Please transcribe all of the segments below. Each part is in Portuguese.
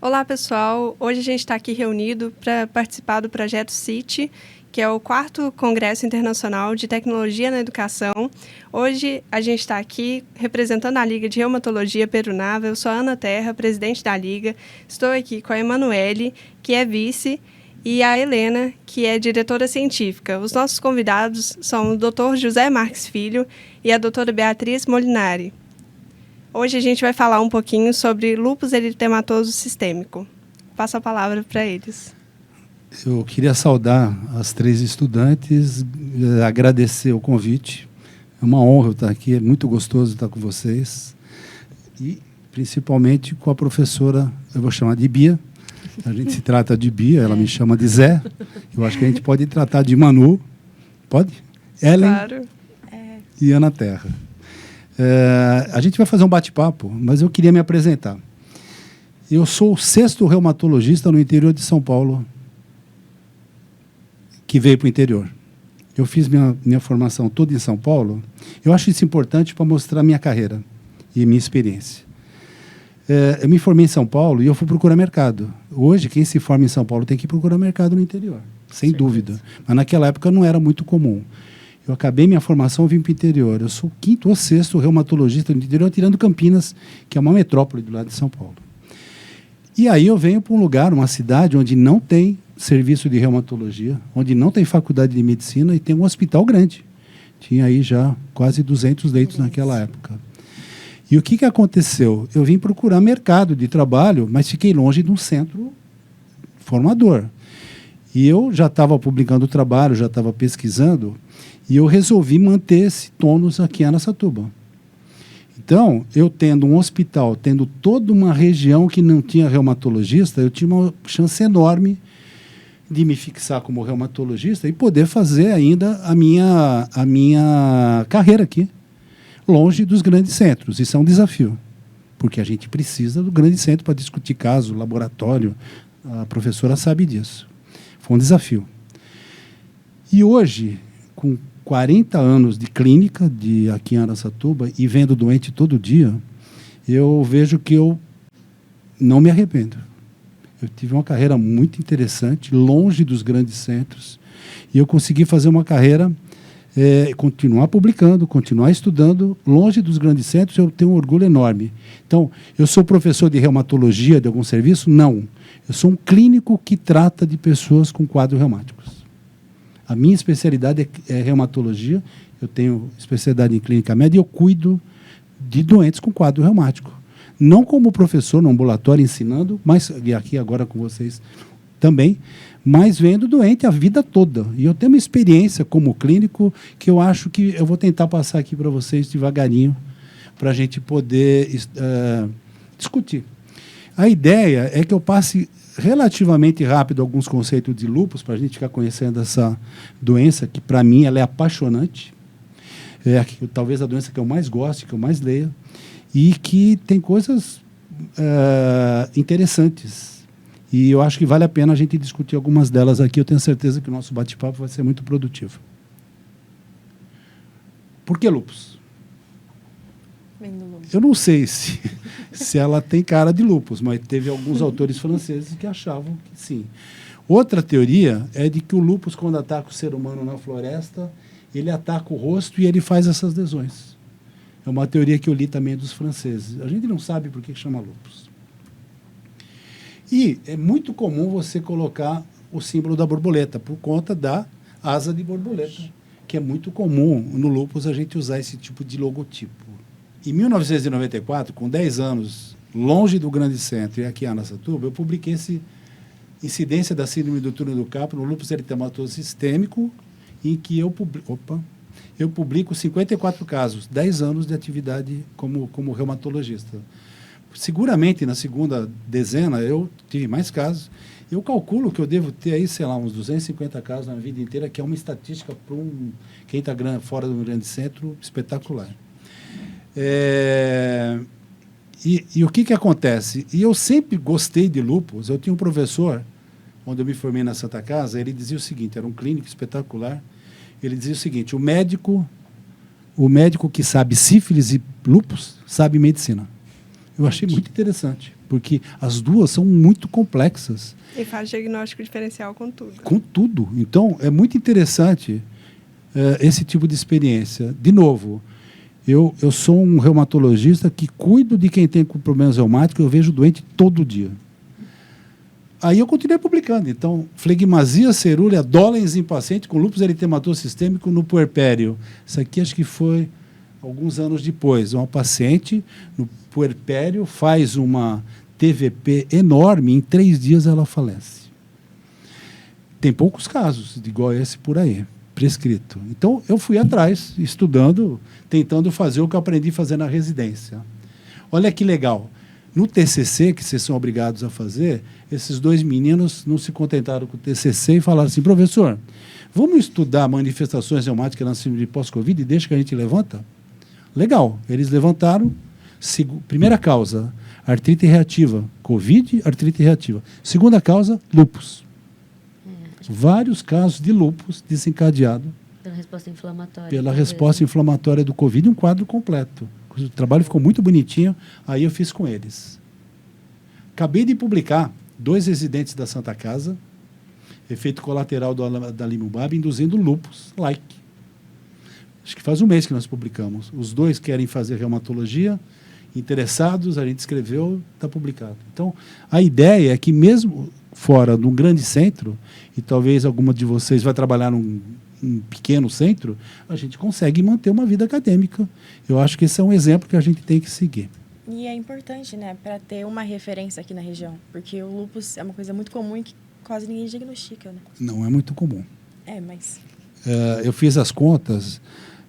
Olá, pessoal. Hoje a gente está aqui reunido para participar do projeto CIT, que é o 4º Congresso Internacional de Tecnologia na Educação. Hoje a gente está aqui representando a Liga de Reumatologia Perunava. Eu sou a Ana Terra, presidente da Liga. Estou aqui com a Emanuele, que é vice, e a Helena, que é diretora científica. Os nossos convidados são o Dr. José Marques Filho e a doutora Beatriz Molinari. Hoje a gente vai falar um pouquinho sobre lúpus eritematoso sistêmico. Passo a palavra para eles. Eu queria saudar as 3 estudantes, agradecer o convite. É uma honra eu estar aqui, é muito gostoso estar com vocês. E, principalmente, com a professora, eu vou chamar de Bia. A gente se trata de Bia, ela me chama de Zé. Eu acho que a gente pode tratar de Manu. Pode? Ellen Claro. E Ana Terra. A gente vai fazer um bate-papo, mas eu queria me apresentar. Eu sou o 6º reumatologista no interior de São Paulo que veio para o interior. Eu fiz minha formação toda em São Paulo. Eu acho isso importante para mostrar minha carreira e minha experiência. Eu me formei em São Paulo e eu fui procurar mercado. Hoje, quem se forma em São Paulo tem que procurar mercado no interior, sem dúvida. Mas naquela época não era muito comum. Eu acabei minha formação e vim para o interior. Eu sou o 5º ou 6º reumatologista do interior, tirando Campinas, que é uma metrópole do lado de São Paulo. E aí eu venho para um lugar, uma cidade, onde não tem serviço de reumatologia, onde não tem faculdade de medicina e tem um hospital grande. Tinha aí já quase 200 leitos naquela época. E o que aconteceu? Eu vim procurar mercado de trabalho, mas fiquei longe de um centro formador. E eu já estava publicando trabalho, já estava pesquisando, e eu resolvi manter esse tônus aqui em Araçatuba. Então, eu tendo um hospital, tendo toda uma região que não tinha reumatologista, eu tinha uma chance enorme de me fixar como reumatologista e poder fazer ainda a minha carreira aqui, longe dos grandes centros. Isso é um desafio, porque a gente precisa do grande centro para discutir caso, laboratório. A professora sabe disso. Foi um desafio. E hoje, com 40 anos de clínica aqui em Araçatuba e vendo doente todo dia, eu vejo que eu não me arrependo. Eu tive uma carreira muito interessante, longe dos grandes centros, e eu consegui fazer uma carreira, continuar publicando, continuar estudando, longe dos grandes centros. Eu tenho um orgulho enorme. Então, eu sou professor de reumatologia de algum serviço? Não. Eu sou um clínico que trata de pessoas com quadros reumáticos. A minha especialidade é reumatologia, eu tenho especialidade em clínica média e eu cuido de doentes com quadro reumático. Não como professor no ambulatório ensinando, mas e aqui agora com vocês também, mas vendo doente a vida toda. E eu tenho uma experiência como clínico que eu acho que eu vou tentar passar aqui para vocês devagarinho, para a gente poder discutir. A ideia é que eu passe relativamente rápido alguns conceitos de lúpus, para a gente ficar conhecendo essa doença, que para mim ela é apaixonante. Talvez a doença que eu mais gosto, que eu mais leio, e que tem coisas interessantes. E eu acho que vale a pena a gente discutir algumas delas aqui. Eu tenho certeza que o nosso bate-papo vai ser muito produtivo. Por que lúpus? Eu não sei se ela tem cara de lúpus, mas teve alguns autores franceses que achavam que sim. Outra teoria é de que o lúpus, quando ataca o ser humano na floresta, ele ataca o rosto e ele faz essas lesões. É uma teoria que eu li também dos franceses. A gente não sabe por que chama lúpus. E é muito comum você colocar o símbolo da borboleta, por conta da asa de borboleta, que é muito comum no lúpus a gente usar esse tipo de logotipo. Em 1994, com 10 anos, longe do grande centro e aqui em Araçatuba, eu publiquei essa incidência da síndrome do túnel do carpo no lúpus eritematoso sistêmico, em que eu publico 54 casos, 10 anos de atividade como reumatologista. Seguramente, na segunda dezena, eu tive mais casos. Eu calculo que eu devo ter aí, sei lá, uns 250 casos na vida inteira, que é uma estatística para quem está fora do grande centro espetacular. E o que acontece? E eu sempre gostei de lúpus. Eu tinha um professor, onde eu me formei na Santa Casa, ele dizia o seguinte, era um clínico espetacular, ele dizia o seguinte, o médico que sabe sífilis e lúpus sabe medicina. Eu achei muito interessante. porque as duas são muito complexas. E faz diagnóstico diferencial com tudo. Com tudo. Então, é muito interessante esse tipo de experiência. De novo, eu sou um reumatologista que cuido de quem tem problemas reumáticos, eu vejo doente todo dia. Aí eu continuei publicando. Então, flegmasia cerúlea dolens em paciente com lúpus eritematoso sistêmico no puerpério. Isso aqui acho que foi alguns anos depois. Uma paciente no puerpério faz uma TVP enorme, em 3 dias ela falece. Tem poucos casos igual esse por aí, prescrito. Então, eu fui atrás, estudando, tentando fazer o que eu aprendi a fazer na residência. Olha que legal. No TCC, que vocês são obrigados a fazer, esses 2 meninos não se contentaram com o TCC e falaram assim, professor, vamos estudar manifestações reumáticas na síndrome de pós-Covid e deixa que a gente levanta? Legal. Eles levantaram, primeira causa, artrite reativa. Covid, artrite reativa. Segunda causa, lúpus. Vários casos de lúpus desencadeado pela resposta inflamatória. Pela resposta inflamatória do Covid, um quadro completo. O trabalho ficou muito bonitinho, aí eu fiz com eles. Acabei de publicar 2 residentes da Santa Casa, efeito colateral do adalimumab, induzindo lúpus, Acho que faz um mês que nós publicamos. Os 2 querem fazer reumatologia, interessados, a gente escreveu, está publicado. Então, a ideia é que mesmo fora de um grande centro, e talvez alguma de vocês vai trabalhar num pequeno centro, a gente consegue manter uma vida acadêmica. Eu acho que esse é um exemplo que a gente tem que seguir. E é importante, né, para ter uma referência aqui na região, porque o lúpus é uma coisa muito comum e que quase ninguém diagnostica, né? Não é muito comum. Mas... eu fiz as contas,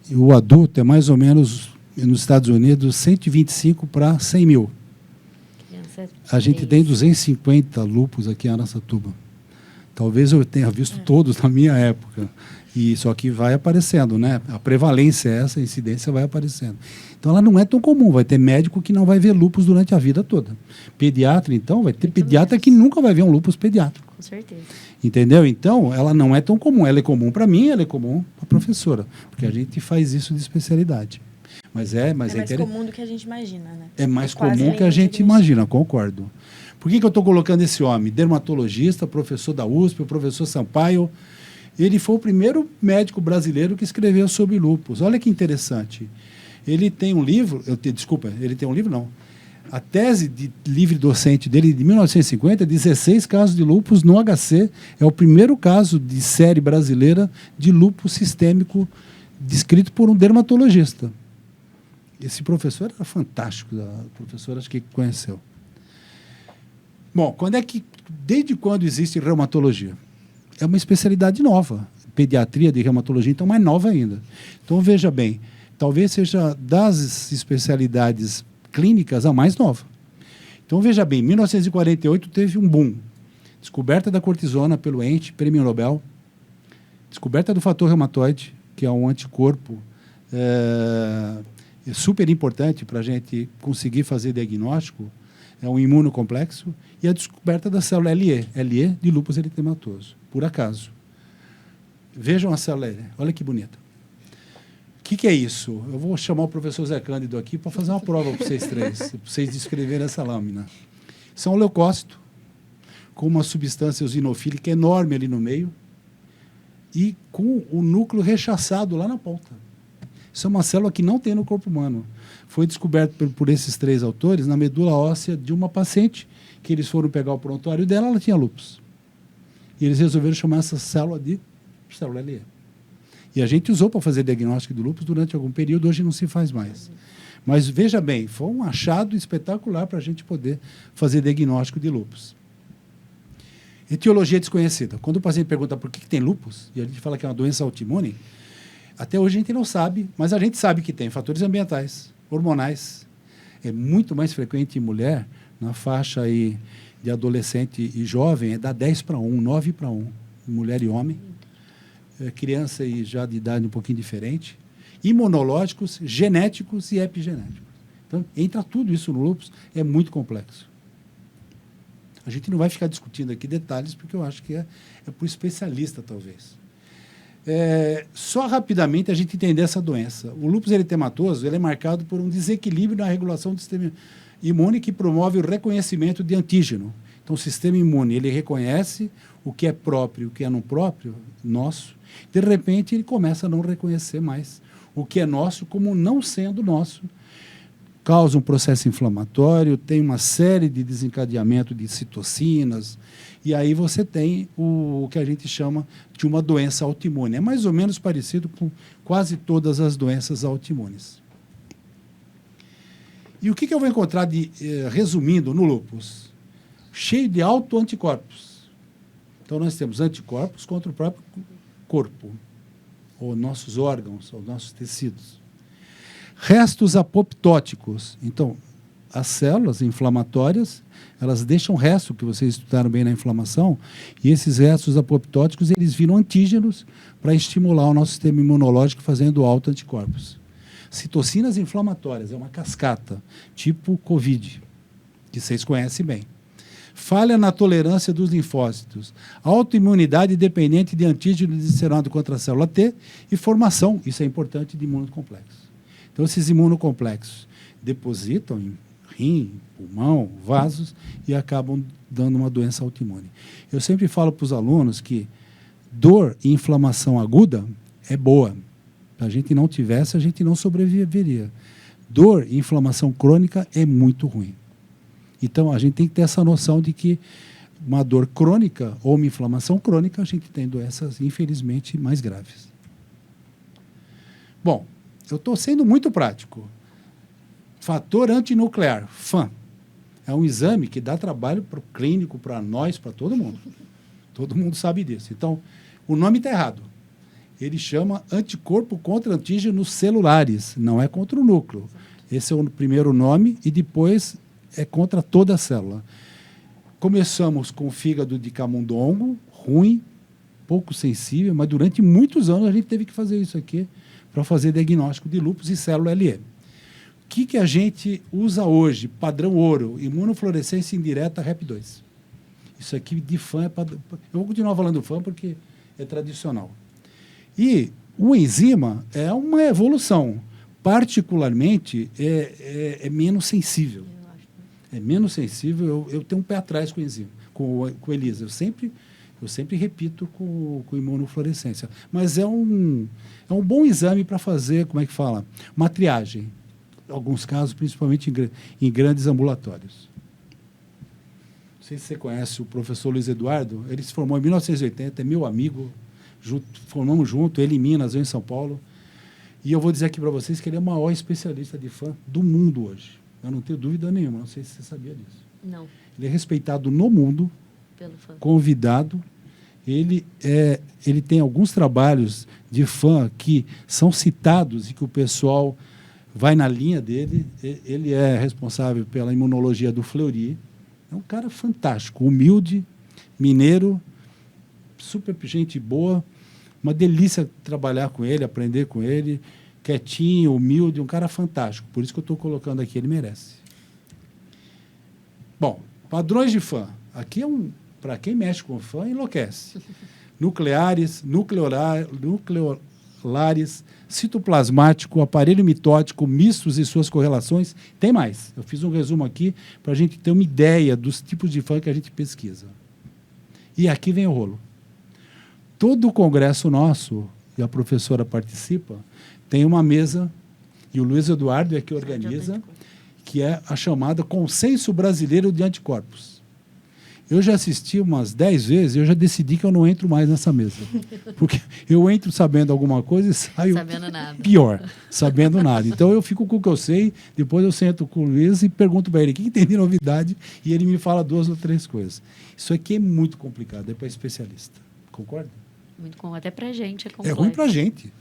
e o adulto é mais ou menos, nos Estados Unidos, 125 para 100 mil. A gente tem 250 lúpus aqui em Araçatuba. Talvez eu tenha visto todos na minha época. E só que vai aparecendo, né? A prevalência é essa, a incidência vai aparecendo. Então, ela não é tão comum. Vai ter médico que não vai ver lúpus durante a vida toda. Pediatra, então, vai ter pediatra que nunca vai ver um lúpus pediátrico. Com certeza. Entendeu? Então, ela não é tão comum. Ela é comum para mim, ela é comum para a professora. Porque a gente faz isso de especialidade. Mas é mais comum do que a gente imagina, né? É mais comum que a gente imagina, concordo. Por que eu estou colocando esse homem? Dermatologista, professor da USP, o professor Sampaio. Ele foi o primeiro médico brasileiro que escreveu sobre lúpus. Olha que interessante. Ele tem um livro, ele tem um livro não. A tese de livre docente dele de 1950, 16 casos de lúpus no HC, é o primeiro caso de série brasileira de lúpus sistêmico descrito por um dermatologista. Esse professor era fantástico, a professora acho que conheceu. Bom, desde quando existe reumatologia? É uma especialidade nova. Pediatria de reumatologia, então, mais nova ainda. Então, veja bem, talvez seja das especialidades clínicas a mais nova. Então, veja bem, em 1948 teve um boom. Descoberta da cortisona pelo ENTE, Prêmio Nobel. Descoberta do fator reumatoide, que é um anticorpo super importante para a gente conseguir fazer diagnóstico. É um imunocomplexo. E a descoberta da célula LE de lúpus eritematoso, por acaso. Vejam a célula LE, olha que bonita. O que é isso? Eu vou chamar o professor Zé Cândido aqui para fazer uma prova para vocês 3, para vocês descreverem essa lâmina. Isso é um leucócito, com uma substância eosinofílica enorme ali no meio e com o núcleo rechaçado lá na ponta. Isso é uma célula que não tem no corpo humano. Foi descoberto por esses 3 autores na medula óssea de uma paciente que eles foram pegar o prontuário dela, ela tinha lúpus. E eles resolveram chamar essa célula de célula LE. E a gente usou para fazer diagnóstico de lúpus durante algum período, hoje não se faz mais. Mas veja bem, foi um achado espetacular para a gente poder fazer diagnóstico de lúpus. Etiologia desconhecida. Quando o paciente pergunta por que tem lúpus, e a gente fala que é uma doença autoimune, até hoje a gente não sabe, mas a gente sabe que tem fatores ambientais, hormonais. É muito mais frequente em mulher, na faixa aí de adolescente e jovem, é da 10:1, 9:1, mulher e homem. Criança e já de idade um pouquinho diferente. Imunológicos, genéticos e epigenéticos. Então, entra tudo isso no lúpus, é muito complexo. A gente não vai ficar discutindo aqui detalhes, porque eu acho que é para o especialista, talvez. Só rapidamente a gente entender essa doença. O lúpus eritematoso ele é marcado por um desequilíbrio na regulação do sistema imune que promove o reconhecimento de antígeno. Então, o sistema imune, ele reconhece o que é próprio e o que é não próprio, nosso. De repente, ele começa a não reconhecer mais o que é nosso como não sendo nosso. Causa um processo inflamatório, tem uma série de desencadeamento de citocinas, e aí você tem o que a gente chama de uma doença autoimune. É mais ou menos parecido com quase todas as doenças autoimunes. E o que eu vou encontrar, resumindo, no lúpus? Cheio de autoanticorpos. Então, nós temos anticorpos contra o próprio corpo, ou nossos órgãos, ou nossos tecidos. Restos apoptóticos. Então, as células inflamatórias, elas deixam resto, que vocês estudaram bem na inflamação, e esses restos apoptóticos, eles viram antígenos para estimular o nosso sistema imunológico fazendo autoanticorpos. Citocinas inflamatórias, é uma cascata, tipo Covid, que vocês conhecem bem. Falha na tolerância dos linfócitos, autoimunidade dependente de antígeno disseminado contra a célula T e formação, isso é importante, de imunocomplexos. Então, esses imunocomplexos depositam em rim, pulmão, vasos e acabam dando uma doença autoimune. Eu sempre falo para os alunos que dor e inflamação aguda é boa. Se a gente não tivesse, a gente não sobreviveria. Dor e inflamação crônica é muito ruim. Então, a gente tem que ter essa noção de que uma dor crônica ou uma inflamação crônica, a gente tem doenças, infelizmente, mais graves. Bom, eu estou sendo muito prático. Fator antinuclear, FAN. É um exame que dá trabalho para o clínico, para nós, para todo mundo. Todo mundo sabe disso. Então, o nome está errado. Ele chama anticorpo contra antígenos celulares, não é contra o núcleo. Esse é o primeiro nome e depois é contra toda a célula. Começamos com o fígado de camundongo, ruim, pouco sensível, mas durante muitos anos a gente teve que fazer isso aqui para fazer diagnóstico de lúpus e célula LE. O que a gente usa hoje? Padrão ouro, imunofluorescência indireta REP2. Isso aqui de FAN é padrão. Eu vou continuar falando FAN porque é tradicional. E o enzima é uma evolução. Particularmente, é menos sensível. É menos sensível. Eu tenho um pé atrás com o enzima, com o ELISA. Eu sempre repito com imunofluorescência. Mas é um bom exame para fazer, como é que fala? Uma triagem. Em alguns casos, principalmente em grandes ambulatórios. Não sei se você conhece o professor Luiz Eduardo. Ele se formou em 1980, é meu amigo. Formamos junto, ele em Minas, eu em São Paulo. E eu vou dizer aqui para vocês que ele é o maior especialista de FAN do mundo hoje. Eu não tenho dúvida nenhuma, não sei se você sabia disso. Não. Ele é respeitado no mundo, pelo FAN. Convidado. Ele tem alguns trabalhos de FAN que são citados e que o pessoal vai na linha dele. Ele é responsável pela imunologia do Fleury. É um cara fantástico, humilde, mineiro, super gente boa. Uma delícia trabalhar com ele, aprender com ele, quietinho, humilde, um cara fantástico. Por isso que eu estou colocando aqui, ele merece. Bom, padrões de FAN. Aqui para quem mexe com FAN, enlouquece. Nucleares, nucleolares, citoplasmático, aparelho mitótico, mistos e suas correlações. Tem mais. Eu fiz um resumo aqui para a gente ter uma ideia dos tipos de FAN que a gente pesquisa. E aqui vem o rolo. Todo o congresso nosso, e a professora participa, tem uma mesa, e o Luiz Eduardo é que organiza, que é a chamada Consenso Brasileiro de Anticorpos. Eu já assisti umas 10 vezes e eu já decidi que eu não entro mais nessa mesa. Porque eu entro sabendo alguma coisa e saio sabendo nada. Pior, sabendo nada. Então eu fico com o que eu sei, depois eu sento com o Luiz e pergunto para ele o que tem de novidade e ele me fala 2 ou 3 coisas. Isso aqui é muito complicado, é para especialista. Concorda? Muito bom, até para a gente é complexo. É ruim para a gente.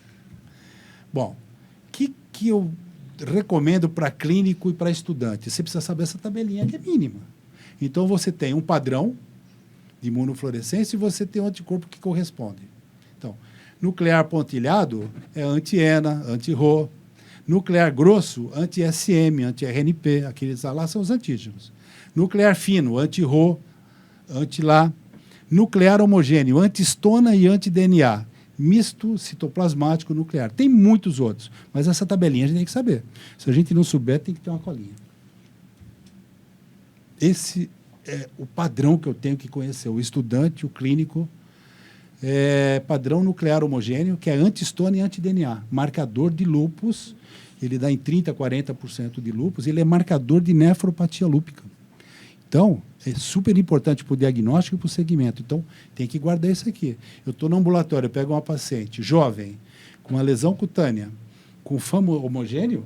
Bom, o que eu recomendo para clínico e para estudante? Você precisa saber essa tabelinha que é mínima. Então, você tem um padrão de imunofluorescência e você tem um anticorpo que corresponde. Então, nuclear pontilhado é anti-ENA, anti-RO. Nuclear grosso, anti-SM, anti-RNP. Aqueles lá são os antígenos. Nuclear fino, anti-RO, anti-LA. Nuclear homogêneo, anti-histona e anti-DNA. Misto citoplasmático nuclear. Tem muitos outros, mas essa tabelinha a gente tem que saber. Se a gente não souber, tem que ter uma colinha. esse é o padrão que eu tenho que conhecer. O estudante, o clínico, padrão nuclear homogêneo, que é anti-histona e anti-DNA. Marcador de lúpus, ele dá em 30% a 40% de lúpus, ele é marcador de nefropatia lúpica. Então, é super importante para o diagnóstico e para o segmento. Então, tem que guardar isso aqui. Eu estou no ambulatório, eu pego uma paciente jovem, com uma lesão cutânea, com FAM homogêneo,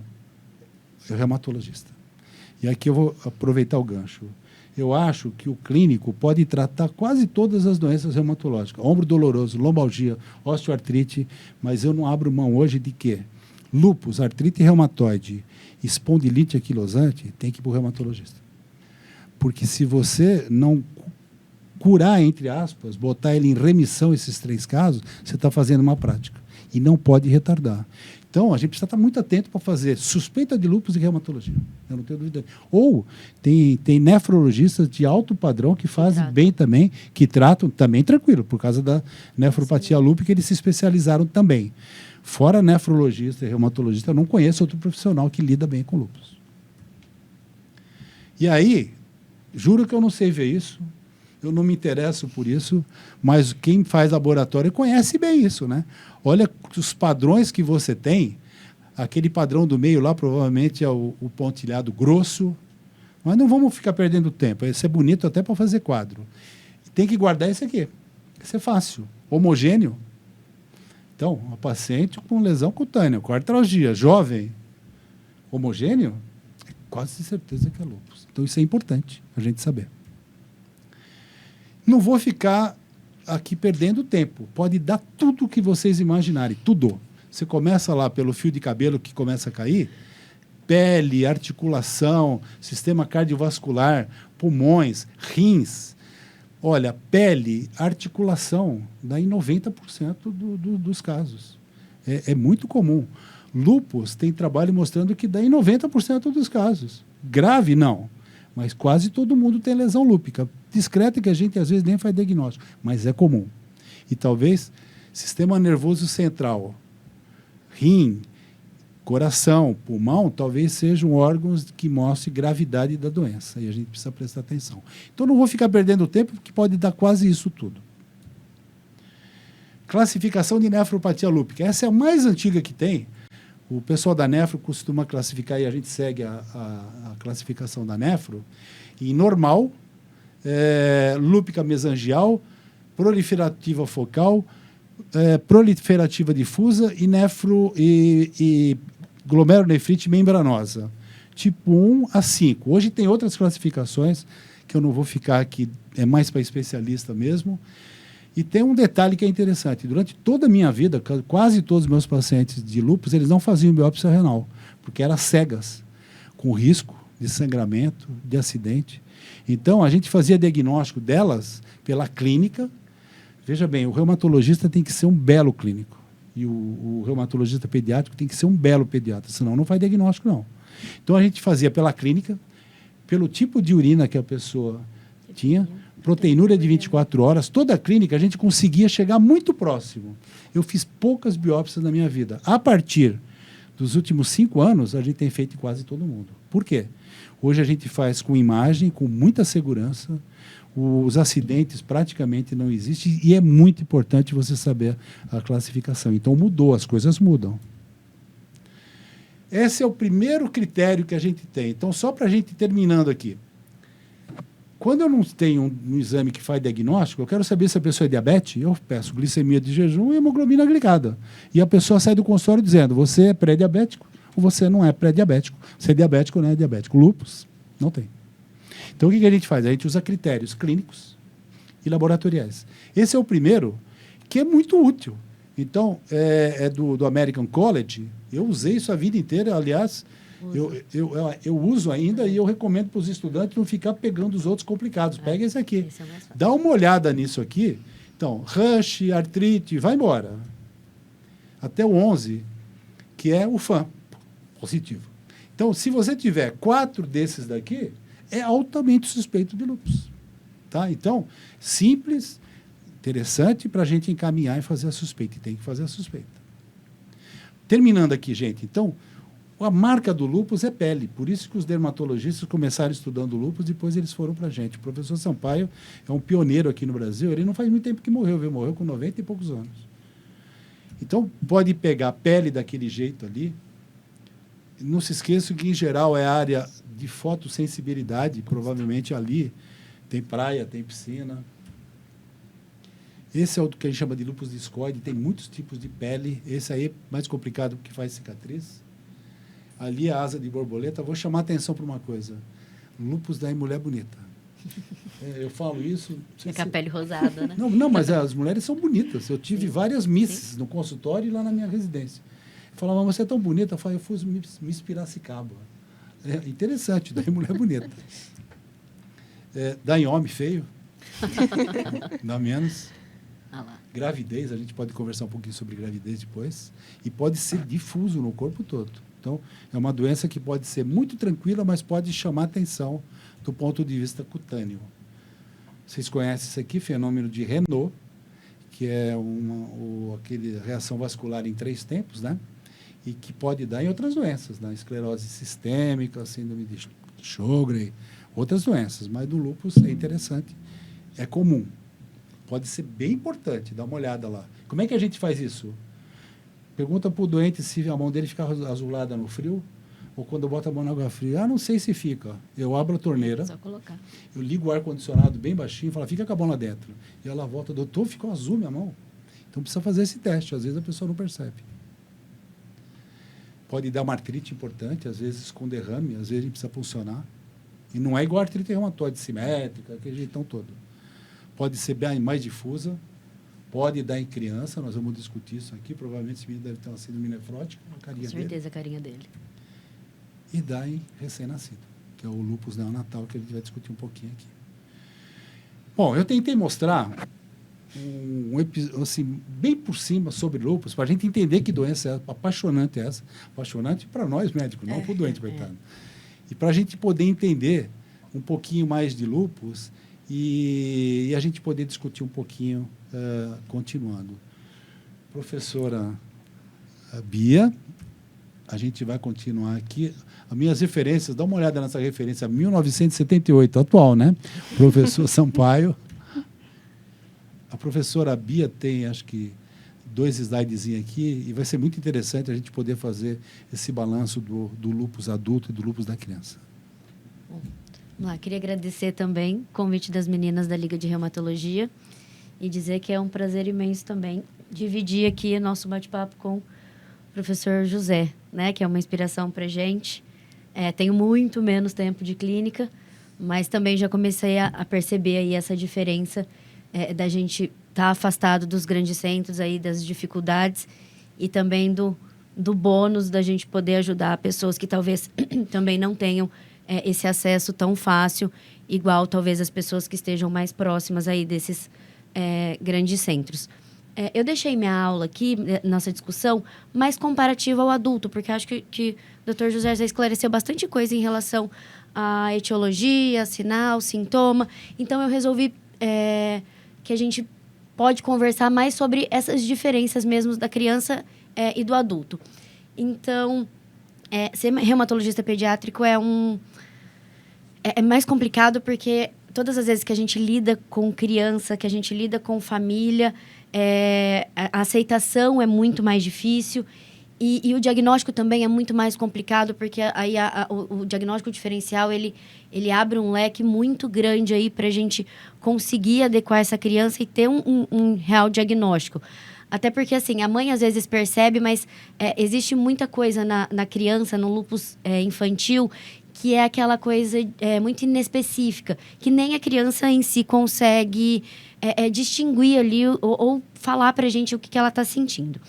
é o reumatologista. E aqui eu vou aproveitar o gancho. Eu acho que o clínico pode tratar quase todas as doenças reumatológicas. Ombro doloroso, lombalgia, osteoartrite, mas eu não abro mão hoje de quê? Lúpus, artrite reumatoide, espondilite anquilosante, tem que ir para o reumatologista. Porque se você não curar, entre aspas, botar ele em remissão, esses 3 casos, você está fazendo uma prática. E não pode retardar. Então, a gente precisa estar muito atento para fazer suspeita de lúpus e reumatologia. Eu não tenho dúvida. Ou tem nefrologistas de alto padrão que fazem bem também, que tratam também tranquilo, por causa da nefropatia lúpica, eles se especializaram também. Fora nefrologista e reumatologista, eu não conheço outro profissional que lida bem com lúpus. E aí, juro que eu não sei ver isso, eu não me interesso por isso, mas quem faz laboratório conhece bem isso, né? Olha os padrões que você tem, aquele padrão do meio lá provavelmente é o pontilhado grosso, mas não vamos ficar perdendo tempo, isso é bonito até para fazer quadro. Tem que guardar isso aqui, isso é fácil, homogêneo. Então, uma paciente com lesão cutânea, com artralgia, jovem, homogêneo, é quase certeza que é lúpus. Então, isso é importante a gente saber. Não vou ficar aqui perdendo tempo. Pode dar tudo o que vocês imaginarem, tudo. Você começa lá pelo fio de cabelo que começa a cair, pele, articulação, sistema cardiovascular, pulmões, rins. Olha, pele, articulação, dá em 90% dos casos. É muito comum. Lúpus tem trabalho mostrando que dá em 90% dos casos. Grave, não. Mas quase todo mundo tem lesão lúpica. Discreta que a gente às vezes nem faz diagnóstico, mas é comum. E talvez sistema nervoso central, rim, coração, pulmão, talvez sejam órgãos que mostrem gravidade da doença. E a gente precisa prestar atenção. Então não vou ficar perdendo tempo, porque pode dar quase isso tudo. Classificação de nefropatia lúpica. Essa é a mais antiga que tem. O pessoal da nefro costuma classificar, e a gente segue a classificação da nefro, em normal, lúpica mesangial, proliferativa focal, proliferativa difusa e nefro e glomerulonefrite membranosa. Tipo 1 a 5. Hoje tem outras classificações, que eu não vou ficar aqui, é mais para especialista mesmo. E tem um detalhe que é interessante. Durante toda a minha vida, quase todos os meus pacientes de lúpus, eles não faziam biópsia renal, porque eram cegas, com risco de sangramento, de acidente. Então, a gente fazia diagnóstico delas pela clínica. Veja bem, o reumatologista tem que ser um belo clínico. E o reumatologista pediátrico tem que ser um belo pediatra, senão não faz diagnóstico, não. Então, a gente fazia pela clínica, pelo tipo de urina que a pessoa tinha, proteinúria de 24 horas, toda a clínica a gente conseguia chegar muito próximo. Eu fiz poucas biópsias na minha vida. A partir dos últimos 5 anos, a gente tem feito em quase todo mundo. Por quê? Hoje a gente faz com imagem, com muita segurança, os acidentes praticamente não existem e é muito importante você saber a classificação. Então mudou, as coisas mudam. Esse é o primeiro critério que a gente tem. Então, só para a gente ir terminando aqui. Quando eu não tenho um exame que faz diagnóstico, eu quero saber se a pessoa é diabetes, eu peço glicemia de jejum e hemoglobina glicada. E a pessoa sai do consultório dizendo, você é pré-diabético ou você não é pré-diabético. Você é diabético ou não é diabético. Lúpus, não tem. Então, o que a gente faz? A gente usa critérios clínicos e laboratoriais. Esse é o primeiro, que é muito útil. Então, é do American College. Eu usei isso a vida inteira, aliás... Eu uso ainda e eu recomendo para os estudantes não ficar pegando os outros complicados. Pega esse aqui. Esse é o mais fácil. Dá uma olhada nisso aqui. Então, Rush, artrite, vai embora. Até o 11, que é o FAM, positivo. Então, se você tiver 4 desses daqui, é altamente suspeito de lúpus. Tá? Então, simples, interessante para a gente encaminhar e fazer a suspeita. E tem que fazer a suspeita. Terminando aqui, gente. Então, A marca do lúpus é pele, por isso que os dermatologistas começaram estudando lúpus, depois eles foram para a gente. O professor Sampaio é um pioneiro aqui no Brasil, ele não faz muito tempo que morreu, viu? Morreu com 90 e poucos anos. Então, pode pegar a pele daquele jeito ali. Não se esqueça que, em geral, é a área de fotossensibilidade, provavelmente ali tem praia, tem piscina. Esse é o que a gente chama de lúpus discoide, tem muitos tipos de pele. Esse aí é mais complicado porque faz cicatriz. Ali a asa de borboleta. Vou chamar a atenção para uma coisa. Lúpus da mulher bonita. Eu falo isso... É com a pele rosada, né? Não, mas as mulheres são bonitas. Eu tive várias misses no consultório e lá na minha residência. Falavam, mas você é tão bonita. Eu falei, eu fui Miss Piracicaba. É interessante, daí mulher bonita. Dá em homem feio. Dá menos. Ah lá. Gravidez, a gente pode conversar um pouquinho sobre gravidez depois. E pode ser difuso no corpo todo. Então, é uma doença que pode ser muito tranquila, mas pode chamar atenção do ponto de vista cutâneo. Vocês conhecem isso aqui, fenômeno de Raynaud, que é aquele reação vascular em 3 tempos, né? E que pode dar em outras doenças, né? Esclerose sistêmica, síndrome de Sjögren, outras doenças. Mas do lúpus é interessante, é comum. Pode ser bem importante, dá uma olhada lá. Como é que a gente faz isso? Pergunta para o doente se a mão dele fica azulada no frio ou quando eu boto a mão na água fria. Não sei se fica. Eu abro a torneira, Só colocar. eu ligo o ar-condicionado bem baixinho e falo, fica com a mão lá dentro. E ela volta, doutor, ficou azul minha mão. Então precisa fazer esse teste, às vezes a pessoa não percebe. Pode dar uma artrite importante, às vezes com derrame, às vezes a gente precisa funcionar. E não é igual a artrite reumatoide simétrica, aquele jeitão todo. Pode ser bem mais difusa, pode dar em criança, nós vamos discutir isso aqui, provavelmente esse menino deve ter uma síndrome nefrótica, a carinha Com certeza, a carinha dele. E dá em recém-nascido, que é o lúpus neonatal, que a gente vai discutir um pouquinho aqui. Bom, eu tentei mostrar assim, bem por cima sobre lúpus, para a gente entender que doença é apaixonante essa. Apaixonante para nós médicos, não para o doente, coitado. E para a gente poder entender um pouquinho mais de lúpus e a gente poder discutir um pouquinho, continuando. Professora Bia, a gente vai continuar aqui. As minhas referências, dá uma olhada nessa referência, 1978, atual, né? Professor Sampaio. A professora Bia tem, acho que, 2 slidezinhos aqui, e vai ser muito interessante a gente poder fazer esse balanço do lúpus adulto e do lúpus da criança. Vamos lá, queria agradecer também o convite das meninas da Liga de Reumatologia e dizer que é um prazer imenso também dividir aqui o nosso bate-papo com o professor José, né, que é uma inspiração para a gente. Tenho muito menos tempo de clínica, mas também já comecei a perceber aí essa diferença da gente estar afastado dos grandes centros, aí, das dificuldades e também do bônus da gente poder ajudar pessoas que talvez também não tenham esse acesso tão fácil, igual talvez as pessoas que estejam mais próximas aí desses grandes centros. Eu deixei minha aula aqui, nossa discussão, mais comparativa ao adulto, porque acho que o Dr. José já esclareceu bastante coisa em relação à etiologia, sinal, sintoma. Então, eu resolvi que a gente pode conversar mais sobre essas diferenças mesmo da criança e do adulto. Então, ser reumatologista pediátrico é mais complicado porque todas as vezes que a gente lida com criança, que a gente lida com família, a aceitação é muito mais difícil e o diagnóstico também é muito mais complicado porque aí o diagnóstico diferencial ele abre um leque muito grande aí para a gente conseguir adequar essa criança e ter um real diagnóstico. Até porque, assim, a mãe às vezes percebe, mas existe muita coisa na criança, no lúpus infantil, que é aquela coisa muito inespecífica, que nem a criança em si consegue distinguir ali ou falar pra gente o que ela tá sentindo.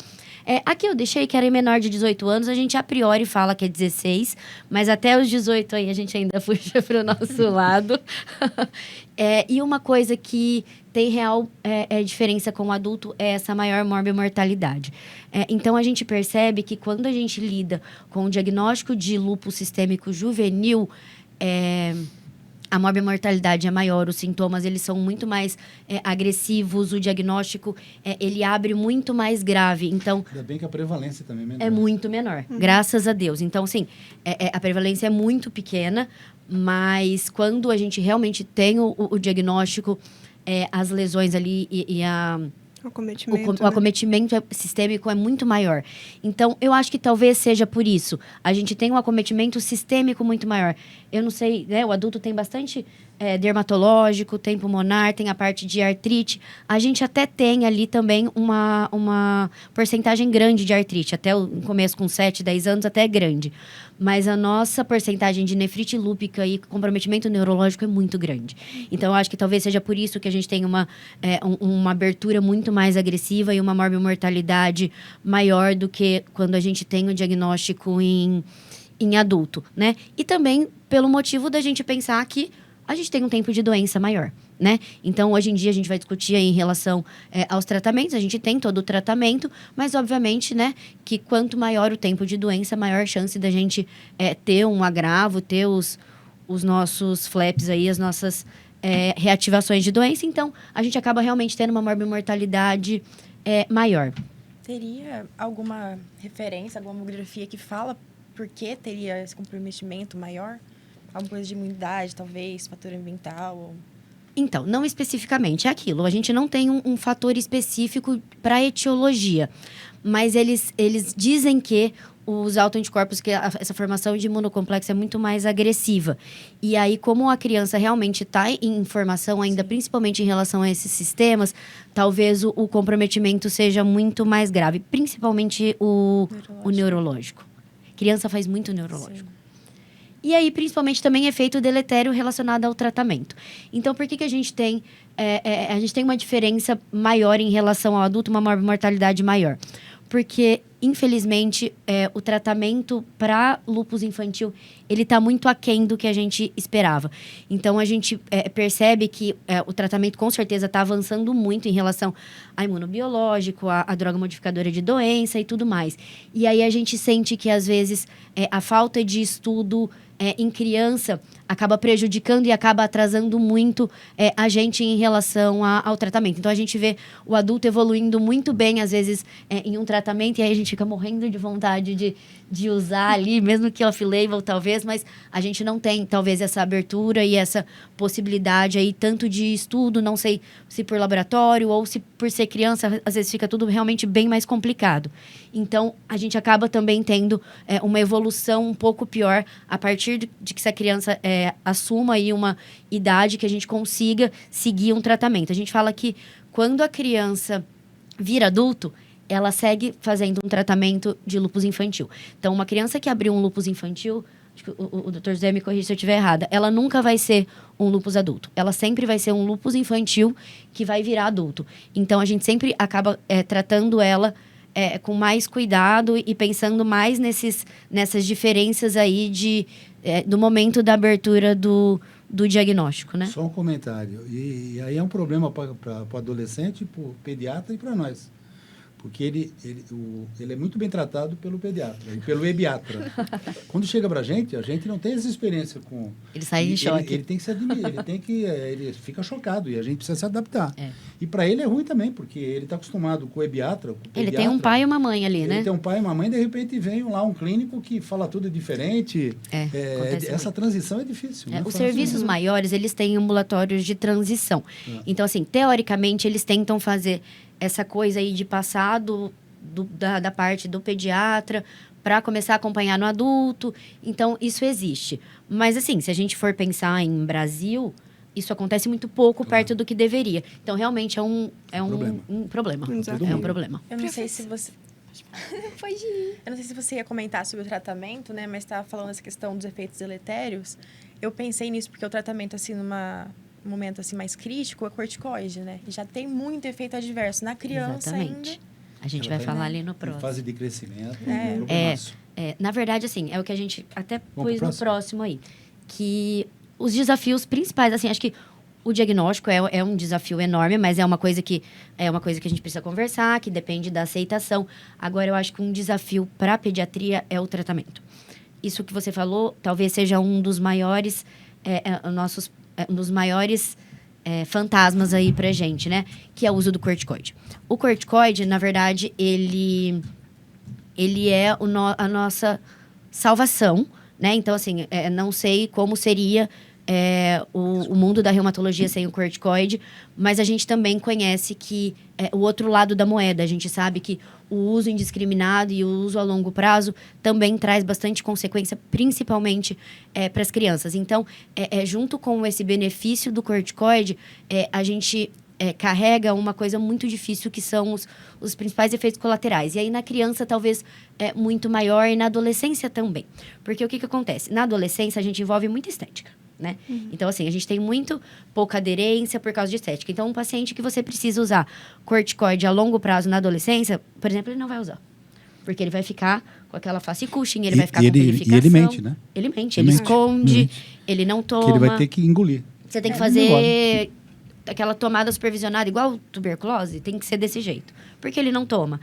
Aqui eu deixei que era em menor de 18 anos, a gente a priori fala que é 16, mas até os 18 aí a gente ainda puxa pro nosso lado. E uma coisa que tem real diferença com o adulto é essa maior morbimortalidade. Então, a gente percebe que quando a gente lida com o diagnóstico de lúpus sistêmico juvenil, a morbimortalidade é maior, os sintomas eles são muito mais agressivos, o diagnóstico ele abre muito mais grave. Então, ainda bem que a prevalência também é menor. É muito menor, graças a Deus. Então, assim, a prevalência é muito pequena, mas quando a gente realmente tem o diagnóstico, as lesões ali e o acometimento sistêmico é muito maior. Então, eu acho que talvez seja por isso. A gente tem um acometimento sistêmico muito maior. Eu não sei, né? O adulto tem bastante dermatológico, tem pulmonar, tem a parte de artrite. A gente até tem ali também uma porcentagem grande de artrite. Até o começo, com 7, 10 anos, até é grande. Mas a nossa porcentagem de nefrite lúpica e comprometimento neurológico é muito grande. Então, eu acho que talvez seja por isso que a gente tem uma abertura muito mais agressiva e uma morbimortalidade maior do que quando a gente tem o diagnóstico em adulto, né? E também pelo motivo da gente pensar que a gente tem um tempo de doença maior, né? Então, hoje em dia, a gente vai discutir aí em relação aos tratamentos. A gente tem todo o tratamento, mas, obviamente, né, que quanto maior o tempo de doença, maior chance da gente ter um agravo, ter os nossos flaps aí, as nossas reativações de doença. Então, a gente acaba realmente tendo uma morbimortalidade maior. Teria alguma referência, alguma mamografia que fala por que teria esse comprometimento maior? Alguma coisa de imunidade, talvez, fator ambiental? Ou... Então, não especificamente, é aquilo. A gente não tem um fator específico para etiologia. Mas eles dizem que os autoanticorpos, que essa formação de imunocomplexo é muito mais agressiva. E aí, como a criança realmente está em formação ainda, principalmente em relação a esses sistemas, talvez o comprometimento seja muito mais grave. Principalmente o neurológico. Criança faz muito neurológico. Sim. E aí, principalmente, também efeito deletério relacionado ao tratamento. Então, por que a gente tem... a gente tem uma diferença maior em relação ao adulto, uma mortalidade maior? Porque, infelizmente, o tratamento para lúpus infantil, ele está muito aquém do que a gente esperava. Então, a gente percebe que o tratamento, com certeza, está avançando muito em relação a imunobiológico, a droga modificadora de doença e tudo mais. E aí, a gente sente que, às vezes, a falta de estudo em criança acaba prejudicando e acaba atrasando muito a gente em relação ao tratamento. Então, a gente vê o adulto evoluindo muito bem, às vezes, em um tratamento, e aí a gente fica morrendo de vontade de usar ali, mesmo que off-label, talvez, mas a gente não tem, talvez, essa abertura e essa possibilidade aí, tanto de estudo, não sei se por laboratório ou se por ser criança, às vezes fica tudo realmente bem mais complicado. Então, a gente acaba também tendo uma evolução um pouco pior a partir de que essa criança assuma aí uma idade que a gente consiga seguir um tratamento. A gente fala que quando a criança vira adulto, ela segue fazendo um tratamento de lúpus infantil. Então, uma criança que abriu um lúpus infantil, acho que o Dr. Zé me corrige se eu estiver errada, ela nunca vai ser um lúpus adulto. Ela sempre vai ser um lúpus infantil que vai virar adulto. Então, a gente sempre acaba tratando ela com mais cuidado e pensando mais nessas diferenças aí do momento da abertura do diagnóstico, né? Só um comentário. E aí é um problema para o adolescente, para o pediatra e para nós. Porque ele é muito bem tratado pelo pediatra e pelo ebiatra. Quando chega para a gente não tem essa experiência com... Ele sai em choque. Ele tem que se admitir, ele fica chocado e a gente precisa se adaptar. E para ele é ruim também, porque ele está acostumado com o ebiatra, com o pediatra. Ele tem um pai e uma mãe ali, né? Ele tem um pai e uma mãe, de repente vem lá um clínico que fala tudo diferente. Essa transição é difícil. Os serviços maiores, eles têm ambulatórios de transição. Então, assim, teoricamente, eles tentam fazer essa coisa aí de passar da parte do pediatra para começar a acompanhar no adulto. Então, isso existe. Mas, assim, se a gente for pensar em Brasil, isso acontece muito pouco perto do que deveria. Então, realmente é um problema. É um problema. Eu não sei se você... Pode ir. Eu não sei se você ia comentar sobre o tratamento, né? Mas estava falando essa questão dos efeitos deletérios. Eu pensei nisso porque o tratamento, assim, um momento assim mais crítico, é corticoide, né? E já tem muito efeito adverso na criança. Exatamente. Ainda. A gente vai falar ali no próximo. Em fase de crescimento. Na verdade, assim, é o que a gente até pôs no próximo aí. Que os desafios principais, assim, acho que o diagnóstico é um desafio enorme, mas é uma coisa que a gente precisa conversar, que depende da aceitação. Agora, eu acho que um desafio para a pediatria é o tratamento. Isso que você falou, talvez seja um dos maiores um dos maiores fantasmas aí pra gente, né? Que é o uso do corticoide. O corticoide, na verdade, ele é a nossa salvação, né? Então, assim, não sei como seria o mundo da reumatologia sem o corticoide, mas a gente também conhece que o outro lado da moeda. A gente sabe que o uso indiscriminado e o uso a longo prazo também traz bastante consequência, principalmente para as crianças. Então, junto com esse benefício do corticoide, a gente carrega uma coisa muito difícil, que são os principais efeitos colaterais. E aí, na criança, talvez muito maior, e na adolescência também. Porque o que acontece? Na adolescência, a gente envolve muita estética, né? Então, assim, a gente tem muito pouca aderência por causa de estética. Então, um paciente que você precisa usar corticoide a longo prazo na adolescência, por exemplo, ele não vai usar. Porque ele vai ficar com aquela face Cushing, ele vai ficar com purificação. E ele mente, né? Ele mente, ele esconde, ele não toma. Que ele vai ter que engolir. Você tem que fazer aquela tomada supervisionada, igual tuberculose, tem que ser desse jeito. Porque ele não toma.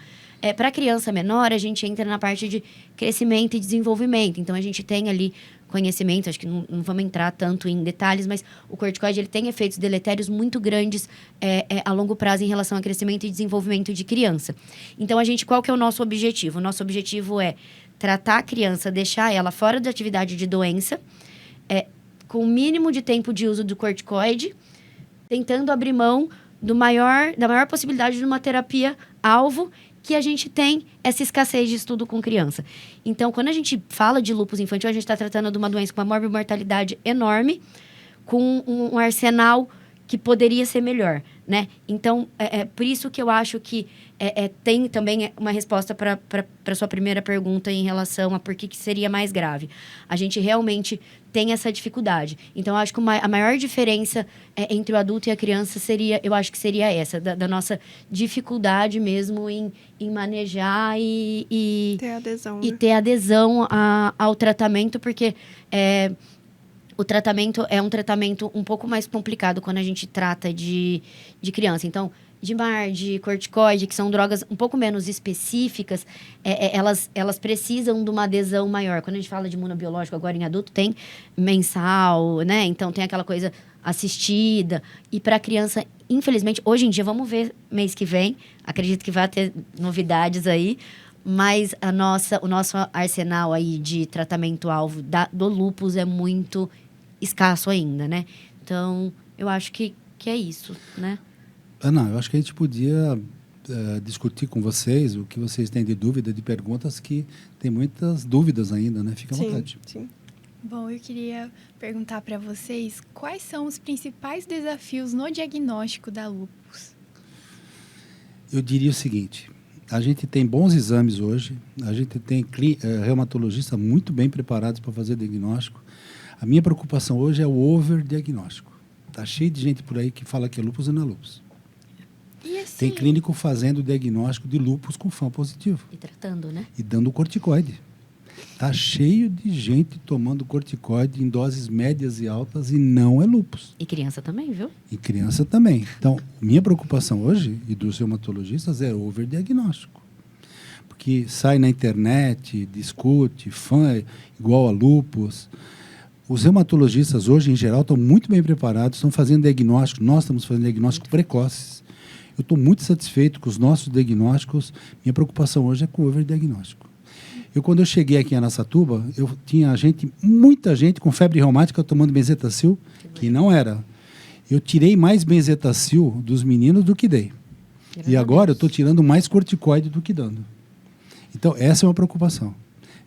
Para criança menor, a gente entra na parte de crescimento e desenvolvimento. Então, a gente tem ali conhecimento, acho que não vamos entrar tanto em detalhes, mas o corticoide ele tem efeitos deletérios muito grandes a longo prazo em relação ao crescimento e desenvolvimento de criança. Então, qual que é o nosso objetivo? O nosso objetivo é tratar a criança, deixar ela fora da atividade de doença, com o mínimo de tempo de uso do corticoide, tentando abrir mão da maior possibilidade de uma terapia-alvo, que a gente tem essa escassez de estudo com criança. Então, quando a gente fala de lúpus infantil, a gente está tratando de uma doença com uma morbimortalidade enorme, com um arsenal que poderia ser melhor, né? Então, por isso que eu acho que tem também uma resposta para a sua primeira pergunta em relação a por que seria mais grave. A gente realmente tem essa dificuldade. Então, eu acho que a maior diferença entre o adulto e a criança eu acho que seria essa, da nossa dificuldade mesmo em manejar e ter adesão, e né? ter adesão ao tratamento, porque o tratamento é um tratamento um pouco mais complicado quando a gente trata de criança. Então, de corticoide, que são drogas um pouco menos específicas, elas precisam de uma adesão maior. Quando a gente fala de imunobiológico agora em adulto, tem mensal, né? Então, tem aquela coisa assistida. E para criança, infelizmente, hoje em dia, vamos ver mês que vem, acredito que vai ter novidades aí, mas o nosso arsenal aí de tratamento-alvo do lúpus é muito escasso ainda, né? Então, eu acho que é isso, né? Ana, eu acho que a gente podia discutir com vocês o que vocês têm de dúvida, de perguntas, que tem muitas dúvidas ainda, né? Fica à vontade. Sim. Bom, eu queria perguntar para vocês quais são os principais desafios no diagnóstico da lúpus. Eu diria o seguinte: a gente tem bons exames hoje, a gente tem reumatologistas muito bem preparados para fazer diagnóstico. A minha preocupação hoje é o overdiagnóstico. Está cheio de gente por aí que fala que é lúpus e não é lúpus. E assim, Tem clínico fazendo diagnóstico de lúpus com FAM positivo. E tratando, né? E dando corticoide. Está cheio de gente tomando corticoide em doses médias e altas e não é lúpus. E criança também, viu? E criança também. Então, minha preocupação hoje, e dos reumatologistas, é overdiagnóstico. Porque sai na internet, discute, FAM igual a lúpus. Os reumatologistas hoje, em geral, estão muito bem preparados, estão fazendo diagnóstico, nós estamos fazendo diagnóstico precoces. Eu estou muito satisfeito com os nossos diagnósticos. Minha preocupação hoje é com o overdiagnóstico. Quando eu cheguei aqui em Araçatuba, eu tinha muita gente com febre reumática tomando benzetacil, que não era. Eu tirei mais benzetacil dos meninos do que dei. E agora eu estou tirando mais corticoide do que dando. Então, essa é uma preocupação.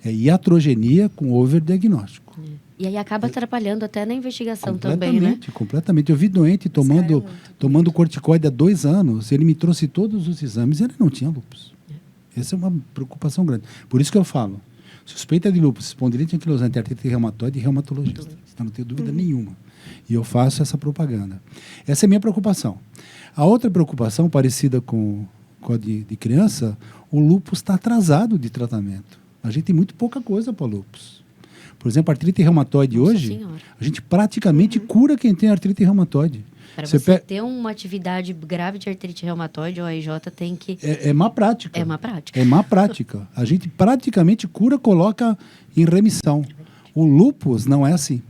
É iatrogenia com overdiagnóstico. E aí acaba atrapalhando até na investigação também, né? Completamente. Eu vi doente tomando corticoide há 2 anos. Ele me trouxe todos os exames e ele não tinha lúpus. Essa é uma preocupação grande. Por isso que eu falo, suspeita de lúpus, espondilite anquilosante, artrite reumatoide e reumatologista. Então, não tenho dúvida nenhuma. E eu faço essa propaganda. Essa é a minha preocupação. A outra preocupação, parecida com a de criança, o lúpus está atrasado de tratamento. A gente tem muito pouca coisa para lúpus. Por exemplo, a artrite reumatoide hoje, a gente praticamente cura quem tem artrite reumatoide. Para você ter uma atividade grave de artrite reumatoide, o AIJ tem que... É má prática. É má prática. É má prática. A gente praticamente cura, coloca em remissão. O lúpus não é assim.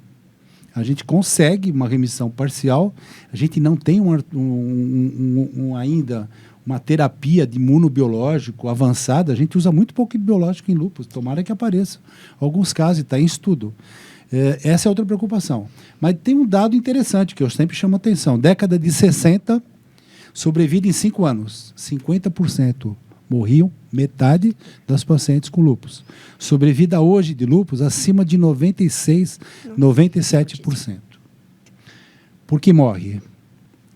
A gente consegue uma remissão parcial, a gente não tem ainda uma terapia de imunobiológico avançada, a gente usa muito pouco biológico em lúpus, tomara que apareça. Alguns casos, está em estudo. Essa é outra preocupação. Mas tem um dado interessante que eu sempre chamo a atenção. Década de 60, sobrevida em 5 anos. 50% morriam, metade das pacientes com lúpus. Sobrevida hoje de lúpus acima de 96%, 97%. Por que morre?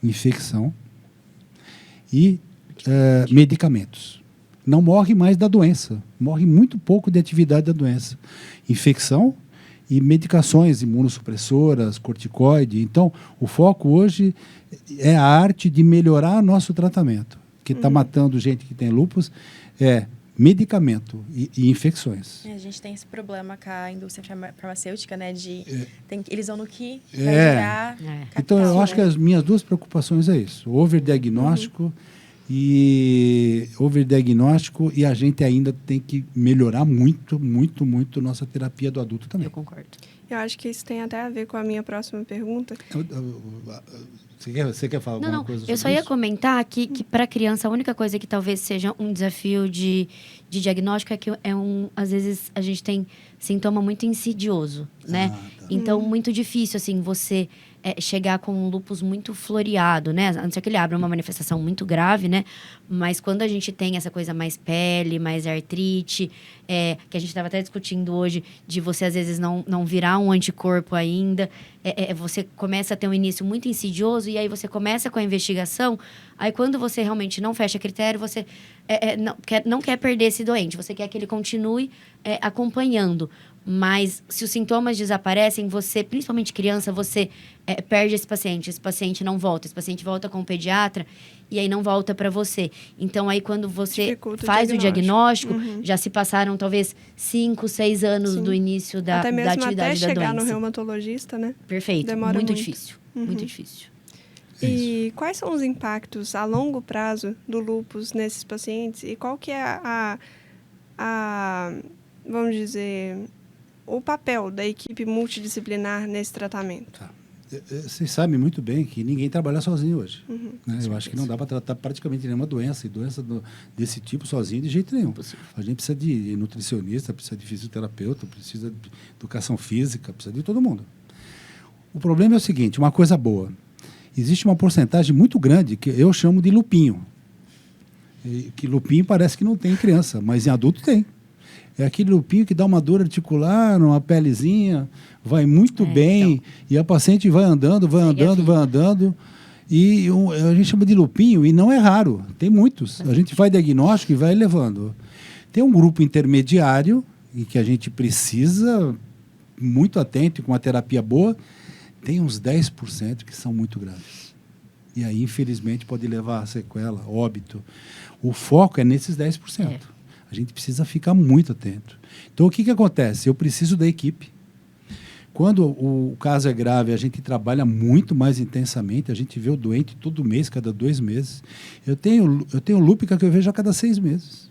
Infecção e medicamentos. Não morre mais da doença. Morre muito pouco de atividade da doença. Infecção e medicações imunossupressoras, corticoide. Então, o foco hoje é a arte de melhorar nosso tratamento. O que está matando gente que tem lúpus é medicamento e infecções. A gente tem esse problema com a indústria farmacêutica, né? Eles vão no que vai gerar capital, então, eu acho que as minhas 2 preocupações é isso. O overdiagnóstico e a gente ainda tem que melhorar muito nossa terapia do adulto também. Eu concordo. Eu acho que isso tem até a ver com a minha próxima pergunta. Você quer falar alguma coisa sobre isso? Eu só ia comentar que para a criança, a única coisa que talvez seja um desafio de diagnóstico é que às vezes a gente tem sintoma muito insidioso, né? Tá. Então, muito difícil, assim, você chegar com um lúpus muito floreado, né? A não ser que ele abra uma manifestação muito grave, né? Mas quando a gente tem essa coisa mais pele, mais artrite, que a gente estava até discutindo hoje, de você às vezes não virar um anticorpo ainda, você começa a ter um início muito insidioso e aí você começa com a investigação, aí quando você realmente não fecha critério, você não quer perder esse doente, você quer que ele continue acompanhando. Mas se os sintomas desaparecem, você, principalmente criança, você perde esse paciente não volta, esse paciente volta com o pediatra e aí não volta para você. Então, aí quando você Dificulta faz o diagnóstico, Uhum. já se passaram talvez 5, 6 anos Sim. do início da Até mesmo atividade até da chegar no doença. reumatologista, né? Perfeito, Demora muito muito. difícil, Uhum. muito difícil. E quais são os impactos a longo prazo do lúpus nesses pacientes? E qual que é vamos dizer, o papel da equipe multidisciplinar nesse tratamento? Tá. Vocês sabem muito bem que ninguém trabalha sozinho hoje. Uhum. Né? Eu acho que não dá para tratar praticamente nenhuma doença, desse tipo sozinho de jeito nenhum. Possível. A gente precisa de nutricionista, precisa de fisioterapeuta, precisa de educação física, precisa de todo mundo. O problema é o seguinte, uma coisa boa. Existe uma porcentagem muito grande que eu chamo de lupinho. Que lupinho parece que não tem em criança, mas em adulto tem. É aquele lupinho que dá uma dor articular, uma pelezinha, vai muito bem, então. E a paciente vai andando. E a gente chama de lupinho, e não é raro, tem muitos. A gente faz diagnóstico e vai levando. Tem um grupo intermediário, em que a gente precisa, muito atento e com uma terapia boa, tem uns 10% que são muito graves. E aí, infelizmente, pode levar a sequela, óbito. O foco é nesses 10%. A gente precisa ficar muito atento. Então, o que acontece? Eu preciso da equipe. Quando o caso é grave, a gente trabalha muito mais intensamente, a gente vê o doente todo mês, cada 2 meses. Eu tenho lúpica que eu vejo a cada 6 meses.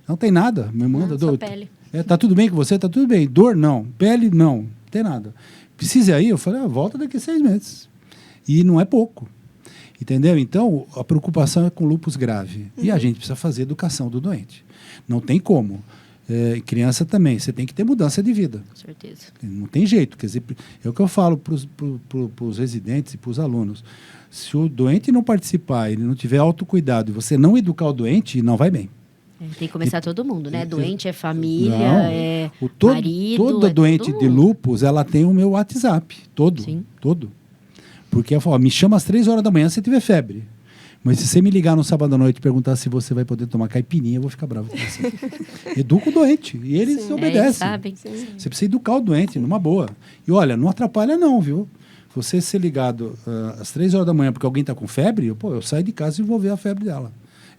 Não tem nada, me manda dor. Pele. Tá tudo bem com você? Tá tudo bem. Dor, não. Pele, não tem nada. Precisa ir aí? Eu falei, volta daqui a 6 meses. E não é pouco. Entendeu? Então, a preocupação é com lúpus grave. E a gente precisa fazer educação do doente. Não tem como. Criança também, você tem que ter mudança de vida. Com certeza. Não tem jeito. Quer dizer, é o que eu falo para os residentes e para os alunos. Se o doente não participar, ele não tiver autocuidado e você não educar o doente, não vai bem. Tem que começar todo mundo, né? Doente é família, marido. Toda doente de lúpus, ela tem o meu WhatsApp. Todo. Porque ela fala, me chama às 3 horas da manhã se tiver febre. Mas se você me ligar no sábado à noite e perguntar se você vai poder tomar caipirinha, eu vou ficar bravo com você. Educa o doente. E eles obedecem. Eles sabem. Você precisa educar o doente, numa boa. E olha, não atrapalha não, viu? Você ser ligado às 3 horas da manhã porque alguém está com febre, eu saio de casa e vou ver a febre dela.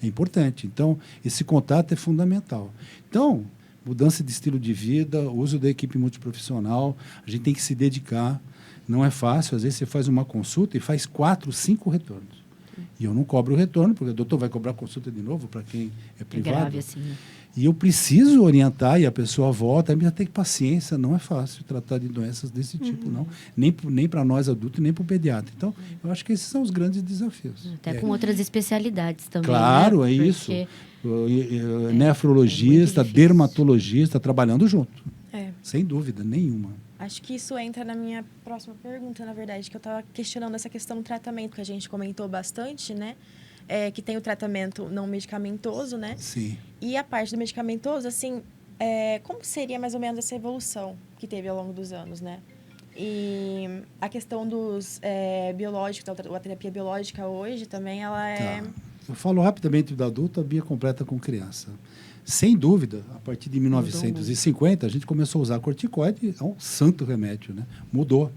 É importante. Então, esse contato é fundamental. Então, mudança de estilo de vida, uso da equipe multiprofissional, a gente tem que se dedicar. Não é fácil. Às vezes você faz uma consulta e faz 4, 5 retornos. E eu não cobro o retorno, porque o doutor vai cobrar consulta de novo para quem é privado. É grave assim, né? E eu preciso orientar e a pessoa volta, aí tem que ter paciência, não é fácil tratar de doenças desse tipo, não. Nem para nós adultos, nem para o pediatra. Então, eu acho que esses são os grandes desafios. Até com outras especialidades também. Claro, né? é Porque isso. Nefrologista, muito difícil. dermatologista, trabalhando junto. É. Sem dúvida nenhuma. Acho que isso entra na minha próxima pergunta, na verdade, que eu estava questionando essa questão do tratamento, que a gente comentou bastante, né? Que tem o tratamento não medicamentoso, né? Sim. E a parte do medicamentoso, assim, como seria mais ou menos essa evolução que teve ao longo dos anos, né? E a questão dos biológicos, a terapia biológica hoje também, ela é... Tá. Eu falo rapidamente do adulto, a Bia completa com criança. Sem dúvida, a partir de 1950, a gente começou a usar corticoide, é um santo remédio, né? Mudou.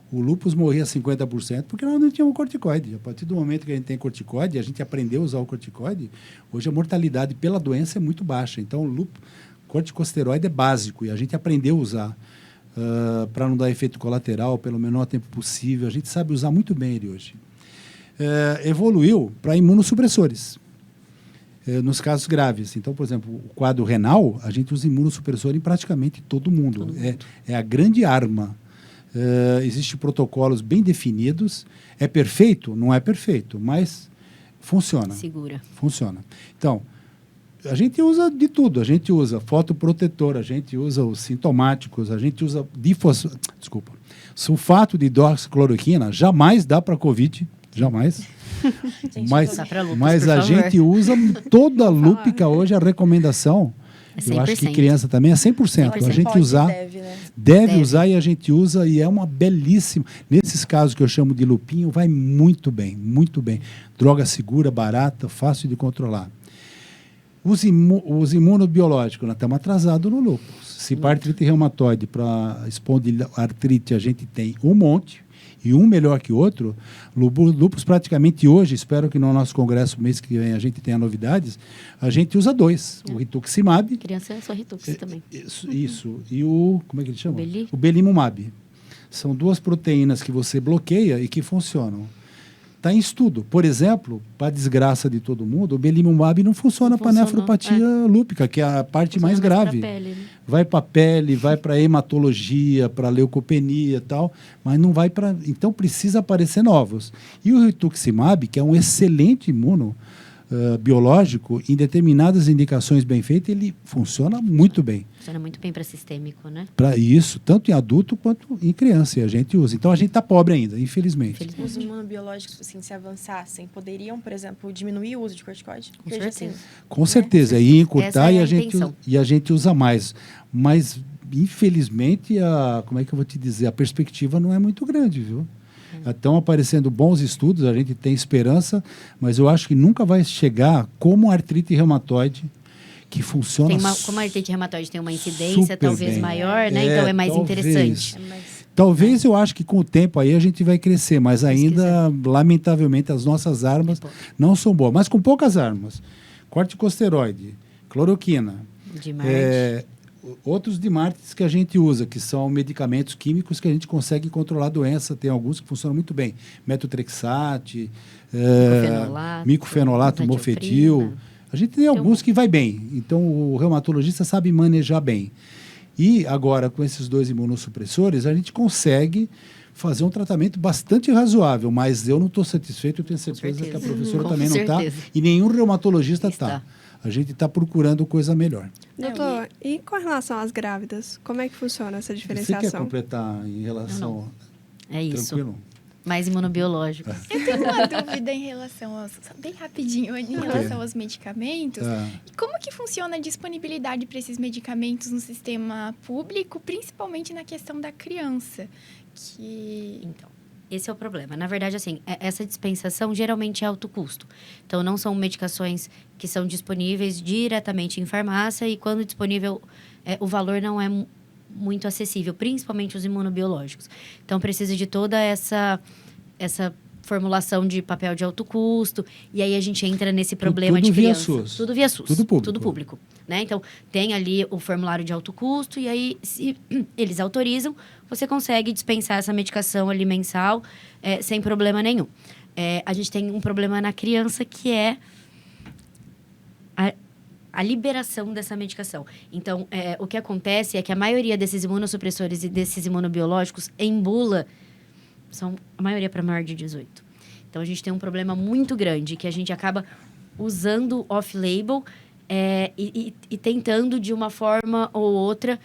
O lúpus morria 50% porque nós não tínhamos corticoide. A partir do momento que a gente tem corticoide, a gente aprendeu a usar o corticoide, hoje a mortalidade pela doença é muito baixa. Então, o corticosteroide é básico e a gente aprendeu a usar para não dar efeito colateral pelo menor tempo possível. A gente sabe usar muito bem ele hoje. Evoluiu para imunossupressores. Nos casos graves. Então, por exemplo, o quadro renal, a gente usa imunossupressor em praticamente todo mundo. É a grande arma. Existem protocolos bem definidos. É perfeito? Não é perfeito, mas funciona. Segura. Funciona. Então, a gente usa de tudo. A gente usa fotoprotetor, a gente usa os sintomáticos, a gente usa sulfato de hidroxicloroquina. Jamais dá para COVID, jamais. Mas a gente usa toda a lúpica hoje, a recomendação... Eu acho que criança também é 100%. A gente deve usar e a gente usa e é uma belíssima. Nesses casos que eu chamo de lupinho, vai muito bem, muito bem. Droga segura, barata, fácil de controlar. Os imunobiológicos, nós estamos atrasados no lúpus. Se para artrite reumatoide, para espondilartrite, a gente tem um monte. E um melhor que o outro, lúpus praticamente hoje, espero que no nosso congresso, mês que vem, a gente tenha novidades, a gente usa 2, o rituximab. Criança é só Ritux também. Isso, e o, como é que ele chama? Beli? O belimumab. São 2 proteínas que você bloqueia e que funcionam. Está em estudo. Por exemplo, para a desgraça de todo mundo, o belimumab não funciona para nefropatia lúpica, que é a parte mais grave. Pele, né? Vai para a pele, vai para hematologia, para leucopenia e tal, mas não vai para... Então, precisa aparecer novos. E o rituximab, que é um excelente biológico, em determinadas indicações bem feitas, ele funciona muito bem. Funciona muito bem para sistêmico, né? Para isso, tanto em adulto quanto em criança, e a gente usa. Então, a gente está pobre ainda, infelizmente. Os imunobiológicos, assim, se avançassem, poderiam, por exemplo, diminuir o uso de corticoide? Com certeza. Assim, com certeza, e encurtar é e a gente usa mais. Mas, infelizmente, como é que eu vou te dizer? A perspectiva não é muito grande, viu? Estão aparecendo bons estudos, a gente tem esperança, mas eu acho que nunca vai chegar como a artrite reumatoide, que funciona como a artrite reumatoide tem uma incidência talvez bem. maior, né? Então é mais interessante. Talvez eu acho que com o tempo aí a gente vai crescer, mas ainda, lamentavelmente, as nossas armas não são boas. Mas com poucas armas, corticosteroide, cloroquina, outros DMARDs que a gente usa, que são medicamentos químicos que a gente consegue controlar a doença. Tem alguns que funcionam muito bem. Metotrexate, micofenolato, mofetil. A gente tem alguns que vai bem. Então, o reumatologista sabe manejar bem. E agora, com esses 2 imunossupressores, a gente consegue fazer um tratamento bastante razoável. Mas eu não estou satisfeito, eu tenho certeza que a professora também não está. E nenhum reumatologista está. A gente está procurando coisa melhor. Doutor, e com relação às grávidas, como é que funciona essa diferenciação? Você quer completar em relação... É isso. Tranquilo? Mais imunobiológicos. Eu tenho uma dúvida em relação bem rapidinho, em relação aos medicamentos. E como que funciona a disponibilidade para esses medicamentos no sistema público, principalmente na questão da criança? Então, esse é o problema. Na verdade, assim, essa dispensação geralmente é alto custo. Então, não são medicações que são disponíveis diretamente em farmácia e, quando disponível, o valor não é muito acessível, principalmente os imunobiológicos. Então, precisa de toda essa formulação de papel de alto custo, e aí a gente entra nesse problema de criança. Tudo via SUS. Tudo público. Né? Então, tem ali o formulário de alto custo, e aí, se eles autorizam, você consegue dispensar essa medicação ali mensal sem problema nenhum. A gente tem um problema na criança, que é a liberação dessa medicação. Então, o que acontece é que a maioria desses imunossupressores e desses imunobiológicos em bula são a maioria para maior de 18. Então, a gente tem um problema muito grande, que a gente acaba usando off-label e tentando, de uma forma ou outra,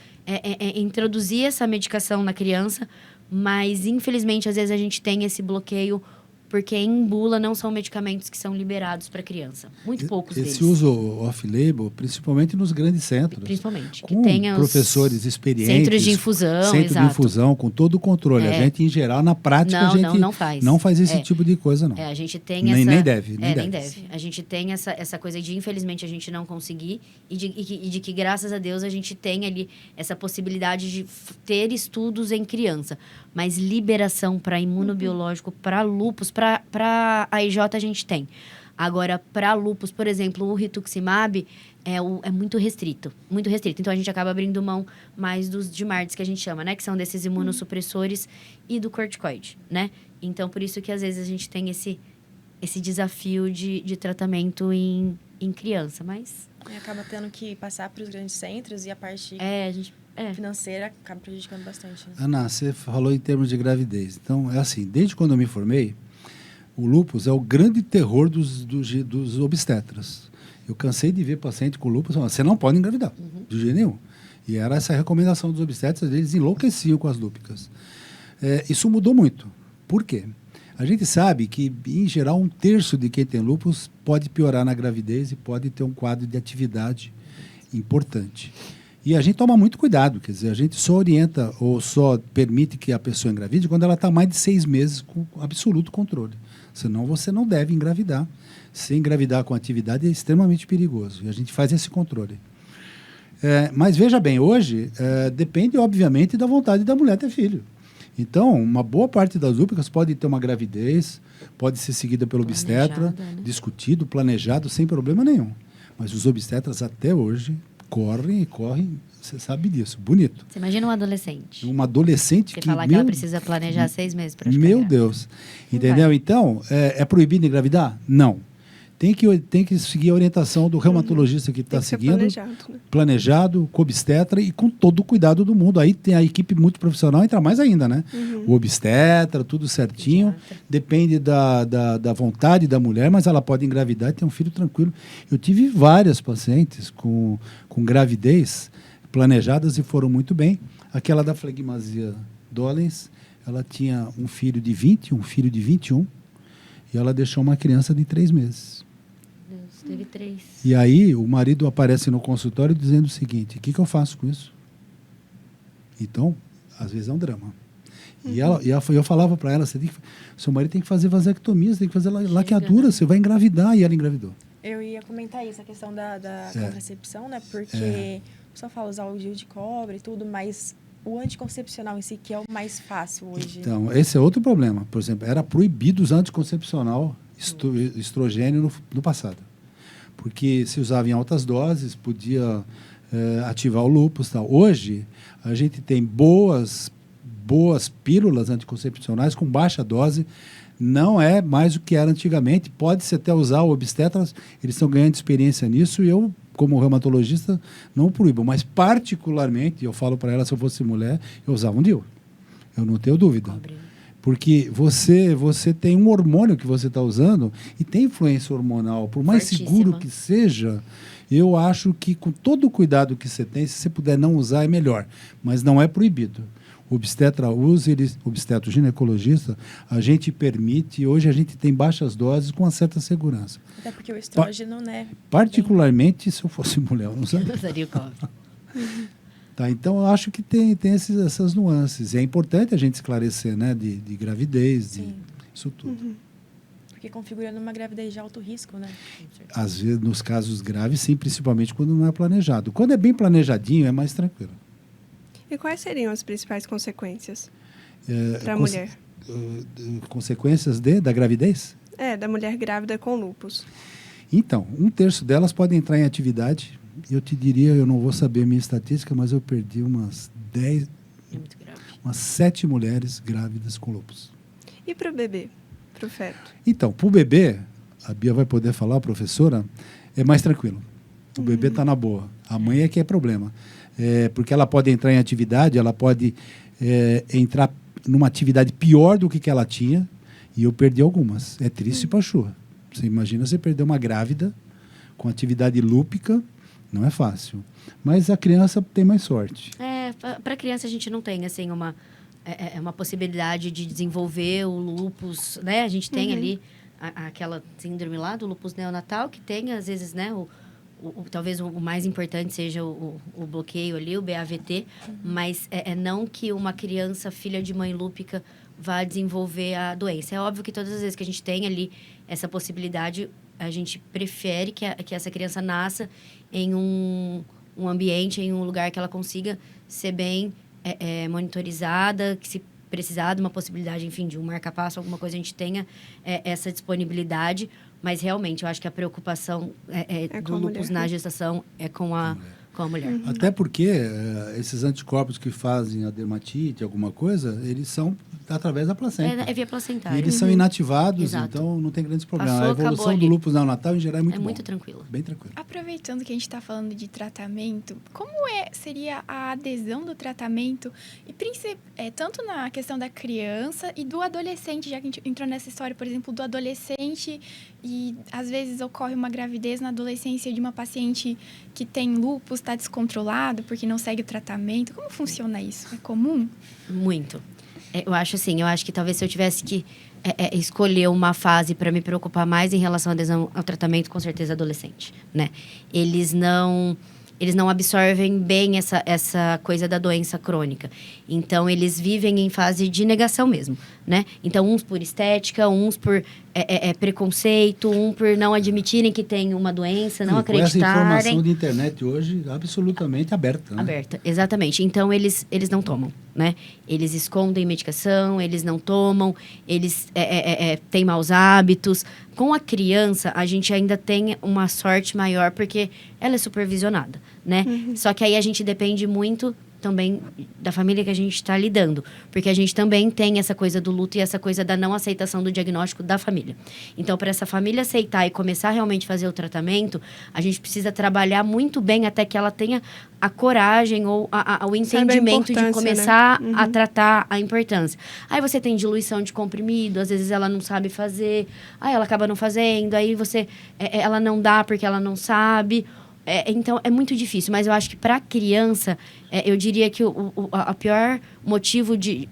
introduzir essa medicação na criança, mas, infelizmente, às vezes a gente tem esse bloqueio porque em bula não são medicamentos que são liberados para criança. Muito poucos deles. Esse uso off-label, principalmente nos grandes centros. Principalmente. Com professores experientes. Centros de infusão, Centro de infusão, com todo o controle. A gente, em geral, na prática, a gente não faz esse tipo de coisa, não. A gente tem nem deve. Nem deve. A gente tem essa coisa de, infelizmente, a gente não conseguir e de que, graças a Deus, a gente tem ali essa possibilidade de ter estudos em criança. Mas liberação para imunobiológico, para lúpus, para AIJ a gente tem. Agora, para lúpus, por exemplo, o rituximab é muito restrito. Muito restrito. Então, a gente acaba abrindo mão mais dos DMARDs, que a gente chama, né? Que são desses imunossupressores e do corticoide, né? Então, por isso que, às vezes, a gente tem esse desafio de tratamento em criança, mas... Acaba tendo que passar para os grandes centros e a parte financeira acaba prejudicando bastante. Né? Ana, você falou em termos de gravidez. Então, é assim, desde quando eu me formei, o lúpus é o grande terror dos obstetras. Eu cansei de ver paciente com lúpus falando, você não pode engravidar, de jeito nenhum. E era essa a recomendação dos obstetras, eles enlouqueciam com as lúpicas. Isso mudou muito. Por quê? A gente sabe que, em geral, 1/3 de quem tem lúpus pode piorar na gravidez e pode ter um quadro de atividade importante. E a gente toma muito cuidado, quer dizer, a gente só orienta ou só permite que a pessoa engravide quando ela está mais de 6 meses com absoluto controle. Senão você não deve engravidar. Se engravidar com atividade é extremamente perigoso. E a gente faz esse controle. Mas veja bem, hoje depende, obviamente, da vontade da mulher ter filho. Então, uma boa parte das lúpicas pode ter uma gravidez, pode ser seguida pelo obstetra, né? Discutido, planejado, sem problema nenhum. Mas os obstetras até hoje correm, você sabe disso, bonito. Você imagina um adolescente. Um adolescente que... falar que ela precisa planejar 6 meses para ficar grávida. Deus. Entendeu? Então, é proibido engravidar? Não. Tem que seguir a orientação do reumatologista que está seguindo. Planejado, com obstetra e com todo o cuidado do mundo. Aí tem a equipe multiprofissional, entra mais ainda, né? O obstetra, tudo certinho. Depende da vontade da mulher, mas ela pode engravidar e ter um filho tranquilo. Eu tive várias pacientes com gravidez planejadas e foram muito bem. Aquela da flegmasia Dollens, ela tinha um filho de 20, um filho de 21, e ela deixou uma criança de 3 meses. Teve 3. E aí o marido aparece no consultório dizendo o seguinte, o que eu faço com isso? Então, às vezes é um drama. E eu falava para ela, seu marido tem que fazer vasectomia, você tem que fazer laqueadura, você vai engravidar, e ela engravidou. Eu ia comentar isso, a questão da contracepção, né? Porque o pessoal fala usar o DIU de cobre e tudo, mas o anticoncepcional em si, que é o mais fácil hoje. Então, esse é outro problema. Por exemplo, era proibido usar anticoncepcional estrogênio no passado. Porque se usava em altas doses, podia ativar o lúpus e tal. Hoje, a gente tem boas pílulas anticoncepcionais com baixa dose. Não é mais o que era antigamente. Pode-se até usar o obstetras, eles estão ganhando experiência nisso, e eu, como reumatologista, não proíbo. Mas, particularmente, eu falo para ela, se eu fosse mulher, eu usava um DIU. Eu não tenho dúvida. Porque você tem um hormônio que você está usando e tem influência hormonal. Por mais seguro que seja, eu acho que com todo o cuidado que você tem, se você puder não usar, é melhor. Mas não é proibido. O obstetra usa, obstetra ginecologista, a gente permite, hoje a gente tem baixas doses com uma certa segurança. Até porque o estrógeno, né? Particularmente, se eu fosse mulher, eu não sabia. Eu usaria o cobre. Tá, então, eu acho que tem essas nuances. E é importante a gente esclarecer, né, de gravidez, isso tudo. Porque configurando uma gravidez de alto risco, né? Às vezes, nos casos graves, sim, principalmente quando não é planejado. Quando é bem planejadinho, é mais tranquilo. E quais seriam as principais consequências para a mulher? Consequências da gravidez? Da mulher grávida com lúpus. Então, 1/3 delas podem entrar em atividade. Eu te diria, eu não vou saber a minha estatística, mas eu perdi umas 10, umas 7 mulheres grávidas com lúpus. E para o bebê, para o feto? Então, para o bebê, a Bia vai poder falar, a professora, é mais tranquilo. o bebê está na boa. A mãe é que é problema. Porque ela pode entrar em atividade, ela pode entrar numa atividade pior do que ela tinha, e eu perdi algumas. É triste para chuva. Você imagina você perder uma grávida com atividade lúpica, não é fácil. Mas a criança tem mais sorte. Para a criança a gente não tem assim uma possibilidade de desenvolver o lúpus, né? A gente tem ali aquela síndrome lá do lúpus neonatal, que tem às vezes, né, talvez o mais importante seja o bloqueio ali, o BAVT, mas não que uma criança filha de mãe lúpica vá desenvolver a doença. É óbvio que todas as vezes que a gente tem ali essa possibilidade, a gente prefere que essa criança nasça em um ambiente, em um lugar que ela consiga ser bem monitorizada, que se precisar de uma possibilidade, enfim, de um marca-passo, alguma coisa, a gente tenha essa disponibilidade. Mas, realmente, eu acho que a preocupação do lúpus na gestação é com a mulher. Até porque esses anticorpos que fazem a dermatite, alguma coisa, eles são através da placenta. É via placentária. E eles são inativados, Exato. Então não tem grandes problemas. Passou, a evolução acabou do ali. lúpus neonatal, em geral, é muito bom. muito tranquilo. Bem tranquilo. Aproveitando que a gente está falando de tratamento, como seria a adesão do tratamento, e tanto na questão da criança e do adolescente, já que a gente entrou nessa história, por exemplo, do adolescente, e às vezes ocorre uma gravidez na adolescência de uma paciente que tem lúpus, está descontrolado porque não segue o tratamento. Como funciona isso? É comum? Muito. Eu acho que talvez se eu tivesse que escolher uma fase para me preocupar mais em relação à adesão ao tratamento, com certeza adolescente, né? Eles não absorvem bem essa coisa da doença crônica. Então, eles vivem em fase de negação mesmo, né? Então, uns por estética, uns por preconceito, por não admitirem que tem uma doença, não acreditarem. Essa informação de internet hoje absolutamente aberta, né? Aberta, exatamente. Então, eles não tomam, né? Eles escondem medicação, eles não tomam, eles têm maus hábitos. Com a criança, a gente ainda tem uma sorte maior, porque ela é supervisionada, né? Só que aí a gente depende muito também da família que a gente está lidando. Porque a gente também tem essa coisa do luto e essa coisa da não aceitação do diagnóstico da família. Então, para essa família aceitar e começar realmente a fazer o tratamento, a gente precisa trabalhar muito bem até que ela tenha a coragem ou o entendimento de começar, né, a tratar a importância. Aí você tem diluição de comprimido, às vezes ela não sabe fazer, aí ela acaba não fazendo, aí ela não dá porque ela não sabe. Então, é muito difícil, mas eu acho que para a criança, eu diria que o pior motivo de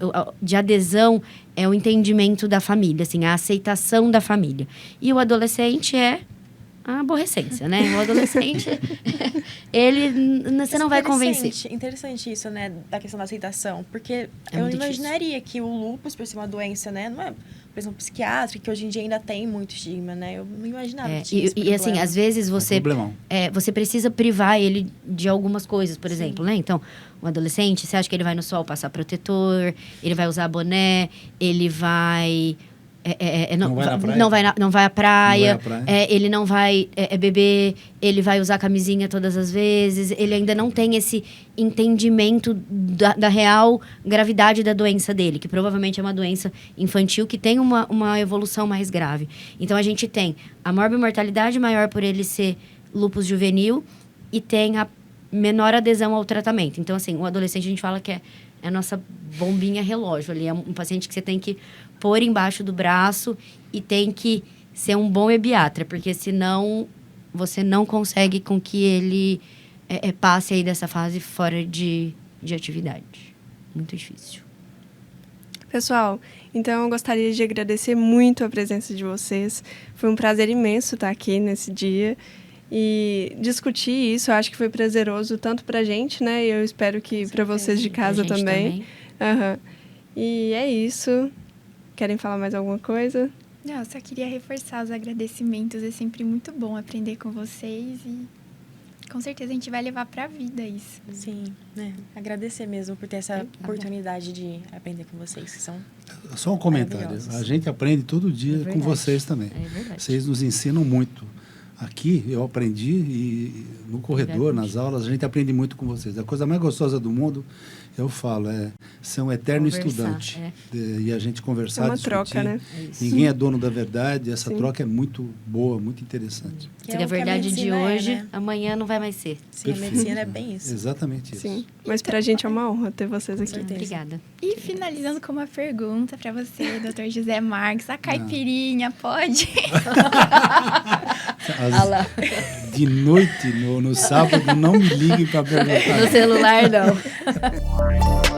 adesão é o entendimento da família, assim, a aceitação da família. E o adolescente é a aborrecência, né? O adolescente, você não vai convencer. Interessante isso, né, da questão da aceitação, porque eu muito imaginaria que o lúpus, por ser uma doença, né, não é, por exemplo, psiquiátrica, que hoje em dia ainda tem muito estigma, né? Eu não imaginava que tinha esse problema. Assim, às vezes você precisa privar ele de algumas coisas, por exemplo, né? Então, o adolescente, você acha que ele vai no sol passar protetor, ele vai usar boné, ele vai... Não vai à praia, ele não vai beber, ele vai usar camisinha todas as vezes, ele ainda não tem esse entendimento da real gravidade da doença dele, que provavelmente é uma doença infantil que tem uma evolução mais grave. Então, a gente tem a morbimortalidade maior por ele ser lúpus juvenil e tem a menor adesão ao tratamento. Então, assim, o adolescente a gente fala que é a nossa bombinha relógio ali, é um paciente que você tem que pôr embaixo do braço e tem que ser um bom ebiatra, porque senão você não consegue com que ele passe aí dessa fase fora de atividade. Muito difícil. Pessoal, então eu gostaria de agradecer muito a presença de vocês. Foi um prazer imenso estar aqui nesse dia e discutir isso. Eu acho que foi prazeroso tanto para a gente, né? E eu espero que para vocês de casa também. E é isso. Querem falar mais alguma coisa? Não, eu só queria reforçar os agradecimentos. É sempre muito bom aprender com vocês e com certeza a gente vai levar para a vida isso. Sim, né? Agradecer mesmo por ter essa oportunidade de aprender com vocês, que são... Só um comentário. A gente aprende todo dia com vocês também. É verdade. Vocês nos ensinam muito Aqui eu aprendi e no corredor, nas aulas, a gente aprende muito com vocês. A coisa mais gostosa do mundo, eu falo, ser um eterno estudante. E a gente conversar, é uma discutir. troca, né? Ninguém é dono da verdade, essa troca é muito boa, muito interessante. Que a verdade de hoje, né? Amanhã não vai mais ser. Sim, perfeito. A medicina é bem isso. Exatamente isso. Sim, mas pra gente é uma honra ter vocês aqui. Obrigada. E finalizando com uma pergunta para você, Dr. José Marques, a caipirinha pode? De noite, no sábado, não me ligue para perguntar. No celular, não.